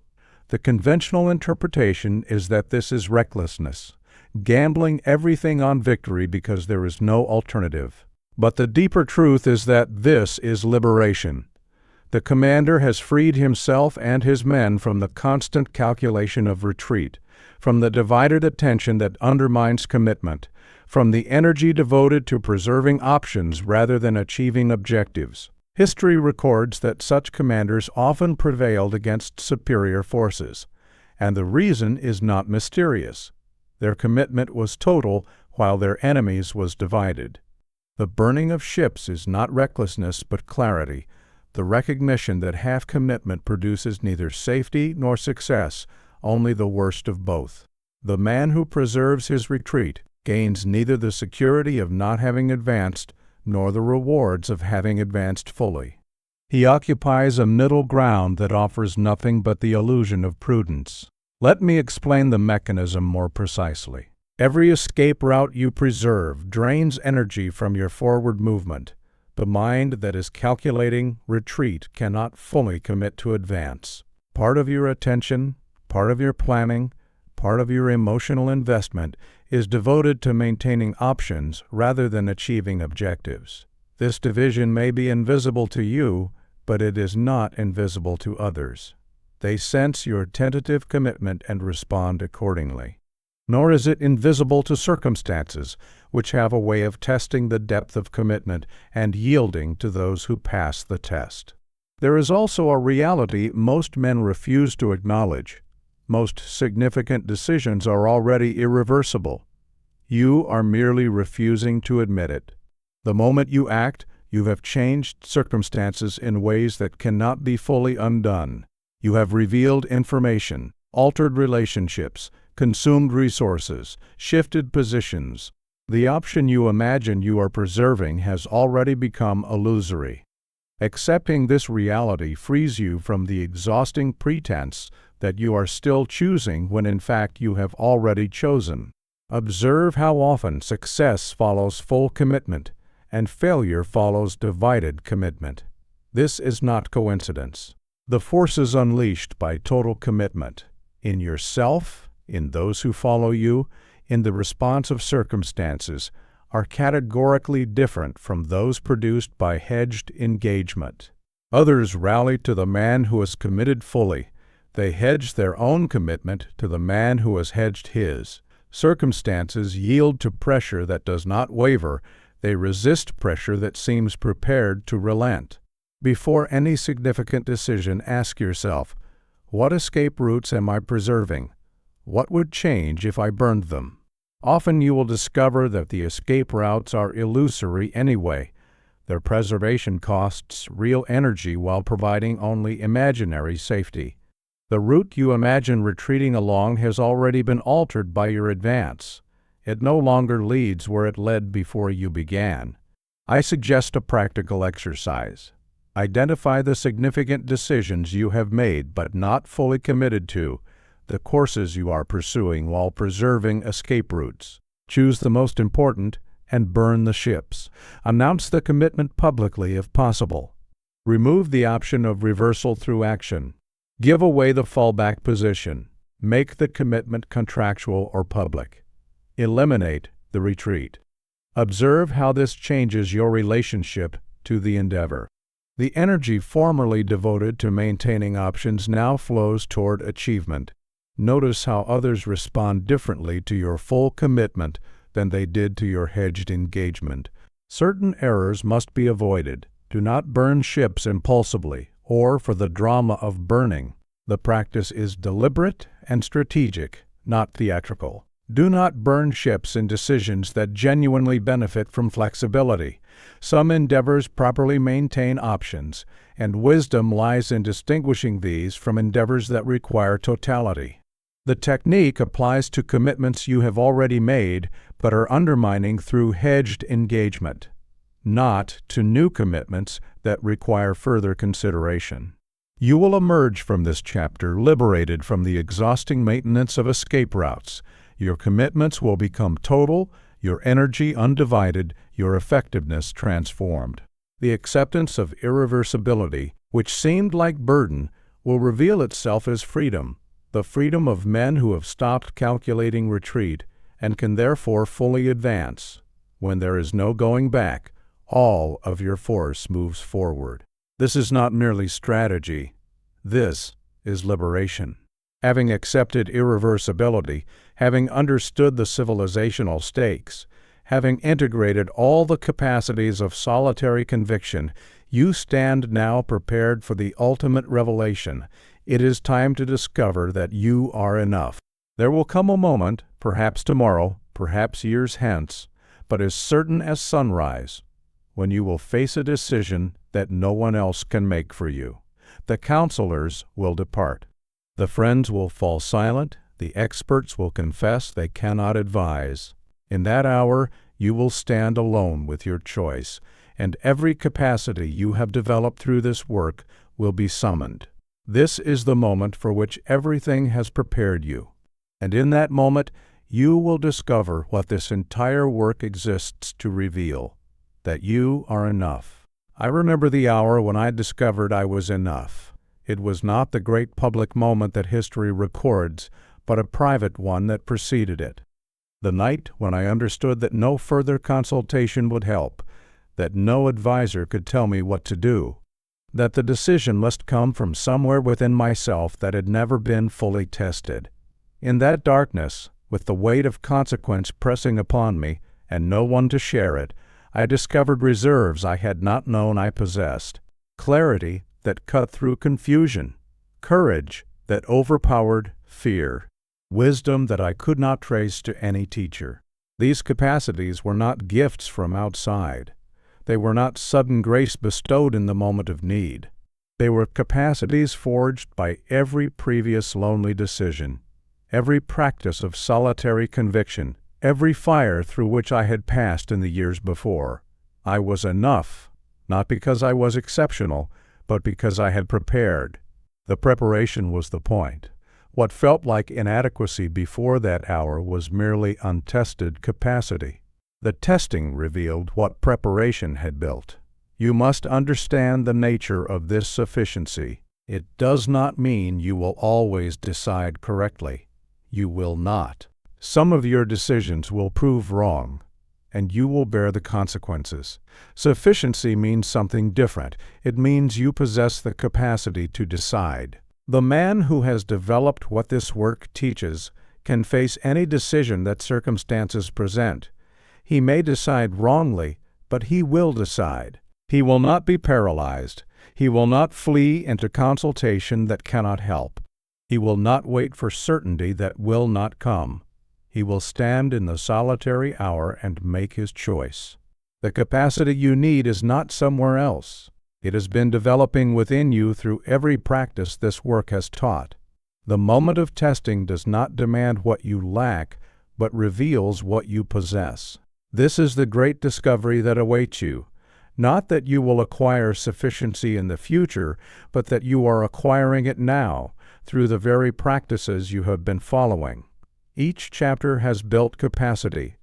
The conventional interpretation is that this is recklessness, gambling everything on victory because there is no alternative. But the deeper truth is that this is liberation. The commander has freed himself and his men from the constant calculation of retreat, from the divided attention that undermines commitment, from the energy devoted to preserving options rather than achieving objectives. History records that such commanders often prevailed against superior forces, and the reason is not mysterious. Their commitment was total, while their enemies was divided. The burning of ships is not recklessness but clarity, the recognition that half-commitment produces neither safety nor success, only the worst of both. The man who preserves his retreat gains neither the security of not having advanced nor the rewards of having advanced fully. He occupies a middle ground that offers nothing but the illusion of prudence. Let me explain the mechanism more precisely. Every escape route you preserve drains energy from your forward movement. The mind that is calculating retreat cannot fully commit to advance. Part of your attention, part of your planning, part of your emotional investment is devoted to maintaining options rather than achieving objectives. This division may be invisible to you, but it is not invisible to others. They sense your tentative commitment and respond accordingly. Nor is it invisible to circumstances, which have a way of testing the depth of commitment and yielding to those who pass the test. There is also a reality most men refuse to acknowledge. Most significant decisions are already irreversible. You are merely refusing to admit it. The moment you act, you have changed circumstances in ways that cannot be fully undone. You have revealed information, altered relationships, consumed resources, shifted positions. The option you imagine you are preserving has already become illusory. Accepting this reality frees you from the exhausting pretense that you are still choosing when in fact you have already chosen. Observe how often success follows full commitment and failure follows divided commitment. This is not coincidence. The forces unleashed by total commitment in yourself, in those who follow you, in the response of circumstances, are categorically different from those produced by hedged engagement. Others rally to the man who is committed fully. They hedge their own commitment to the man who has hedged his. Circumstances yield to pressure that does not waver. They resist pressure that seems prepared to relent. Before any significant decision, ask yourself, what escape routes am I preserving? What would change if I burned them? Often you will discover that the escape routes are illusory anyway. Their preservation costs real energy while providing only imaginary safety. The route you imagine retreating along has already been altered by your advance. It no longer leads where it led before you began. I suggest a practical exercise. Identify the significant decisions you have made but not fully committed to, the courses you are pursuing while preserving escape routes. Choose the most important and burn the ships. Announce the commitment publicly if possible. Remove the option of reversal through action. Give away the fallback position. Make the commitment contractual or public. Eliminate the retreat. Observe how this changes your relationship to the endeavor. The energy formerly devoted to maintaining options now flows toward achievement. Notice how others respond differently to your full commitment than they did to your hedged engagement. Certain errors must be avoided. Do not burn ships impulsively or for the drama of burning. The practice is deliberate and strategic, not theatrical. Do not burn ships in decisions that genuinely benefit from flexibility. Some endeavors properly maintain options, and wisdom lies in distinguishing these from endeavors that require totality. The technique applies to commitments you have already made but are undermining through hedged engagement, not to new commitments that require further consideration. You will emerge from this chapter liberated from the exhausting maintenance of escape routes. Your commitments will become total, your energy undivided, your effectiveness transformed. The acceptance of irreversibility, which seemed like burden, will reveal itself as freedom, the freedom of men who have stopped calculating retreat and can therefore fully advance. When there is no going back, all of your force moves forward. This is not merely strategy. This is liberation. Having accepted irreversibility, having understood the civilizational stakes, having integrated all the capacities of solitary conviction, you stand now prepared for the ultimate revelation. It is time to discover that you are enough. There will come a moment, perhaps tomorrow, perhaps years hence, but as certain as sunrise, when you will face a decision that no one else can make for you. The counselors will depart. The friends will fall silent, the experts will confess they cannot advise. In that hour, you will stand alone with your choice, and every capacity you have developed through this work will be summoned. This is the moment for which everything has prepared you, and in that moment, you will discover what this entire work exists to reveal, that you are enough. I remember the hour when I discovered I was enough. It was not the great public moment that history records, but a private one that preceded it. The night when I understood that no further consultation would help, that no advisor could tell me what to do, that the decision must come from somewhere within myself that had never been fully tested. In that darkness, with the weight of consequence pressing upon me and no one to share it, I discovered reserves I had not known I possessed, clarity that cut through confusion, courage that overpowered fear, wisdom that I could not trace to any teacher. These capacities were not gifts from outside. They were not sudden grace bestowed in the moment of need. They were capacities forged by every previous lonely decision, every practice of solitary conviction, every fire through which I had passed in the years before. I was enough, not because I was exceptional, but because I had prepared. The preparation was the point. What felt like inadequacy before that hour was merely untested capacity. The testing revealed what preparation had built. You must understand the nature of this sufficiency. It does not mean you will always decide correctly. You will not. Some of your decisions will prove wrong, and you will bear the consequences. Sufficiency means something different. It means you possess the capacity to decide. The man who has developed what this work teaches can face any decision that circumstances present. He may decide wrongly, but he will decide. He will not be paralyzed. He will not flee into consultation that cannot help. He will not wait for certainty that will not come. He will stand in the solitary hour and make his choice. The capacity you need is not somewhere else. It has been developing within you through every practice this work has taught. The moment of testing does not demand what you lack, but reveals what you possess. This is the great discovery that awaits you. Not that you will acquire sufficiency in the future, but that you are acquiring it now, through the very practices you have been following. Each chapter has built capacity.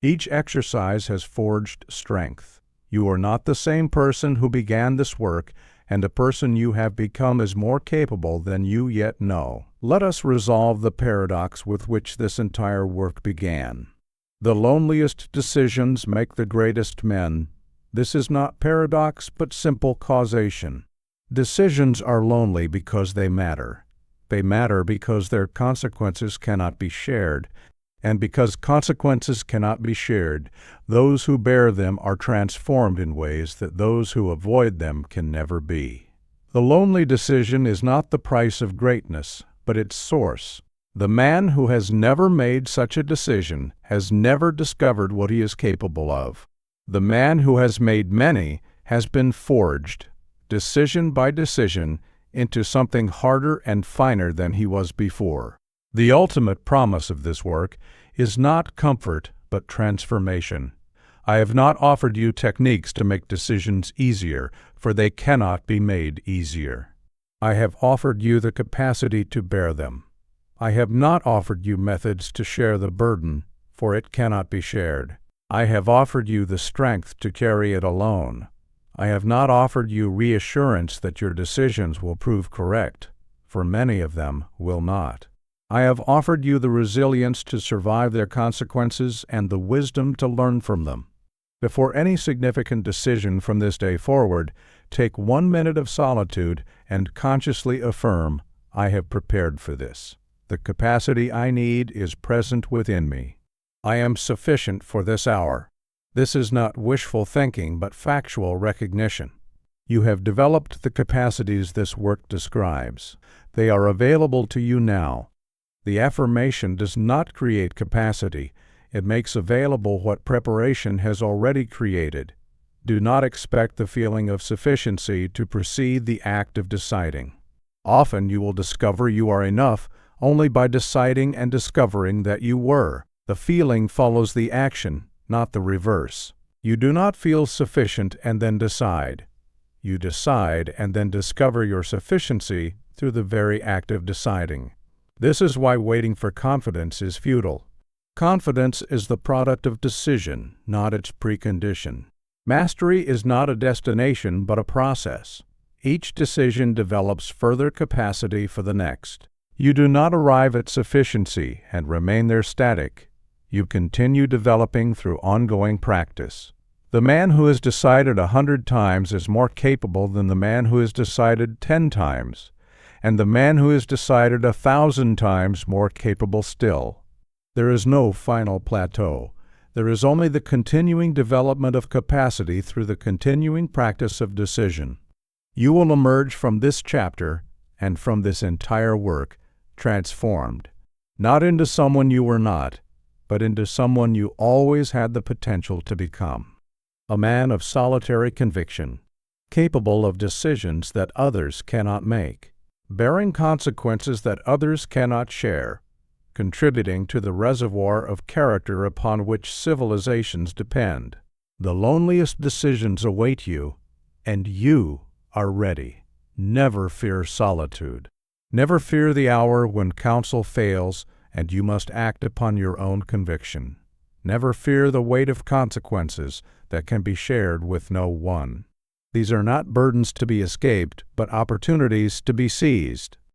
Each exercise has forged strength. You are not the same person who began this work, and the person you have become is more capable than you yet know. Let us resolve the paradox with which this entire work began. The loneliest decisions make the greatest men. This is not paradox, but simple causation. Decisions are lonely because they matter. They matter because their consequences cannot be shared. And because consequences cannot be shared, those who bear them are transformed in ways that those who avoid them can never be. The lonely decision is not the price of greatness, but its source. The man who has never made such a decision has never discovered what he is capable of. The man who has made many has been forged, decision by decision, into something harder and finer than he was before. The ultimate promise of this work is not comfort, but transformation. I have not offered you techniques to make decisions easier, for they cannot be made easier. I have offered you the capacity to bear them. I have not offered you methods to share the burden, for it cannot be shared. I have offered you the strength to carry it alone. I have not offered you reassurance that your decisions will prove correct, for many of them will not. I have offered you the resilience to survive their consequences and the wisdom to learn from them. Before any significant decision from this day forward, take 1 minute of solitude and consciously affirm, I have prepared for this. The capacity I need is present within me. I am sufficient for this hour. This is not wishful thinking, but factual recognition. You have developed the capacities this work describes. They are available to you now. The affirmation does not create capacity. It makes available what preparation has already created. Do not expect the feeling of sufficiency to precede the act of deciding. Often you will discover you are enough only by deciding and discovering that you were. The feeling follows the action, not the reverse. You do not feel sufficient and then decide. You decide and then discover your sufficiency through the very act of deciding. This is why waiting for confidence is futile. Confidence is the product of decision, not its precondition. Mastery is not a destination, but a process. Each decision develops further capacity for the next. You do not arrive at sufficiency and remain there static. You continue developing through ongoing practice. The man who has decided 100 times is more capable than the man who has decided 10 times. And the man who has decided 1,000 times more capable still. There is no final plateau. There is only the continuing development of capacity through the continuing practice of decision. You will emerge from this chapter and from this entire work transformed, not into someone you were not, but into someone you always had the potential to become. A man of solitary conviction, capable of decisions that others cannot make, bearing consequences that others cannot share, contributing to the reservoir of character upon which civilizations depend. The loneliest decisions await you, and you are ready. Never fear solitude. Never fear the hour when counsel fails and you must act upon your own conviction. Never fear the weight of consequences that can be shared with no one. These are not burdens to be escaped, but opportunities to be seized.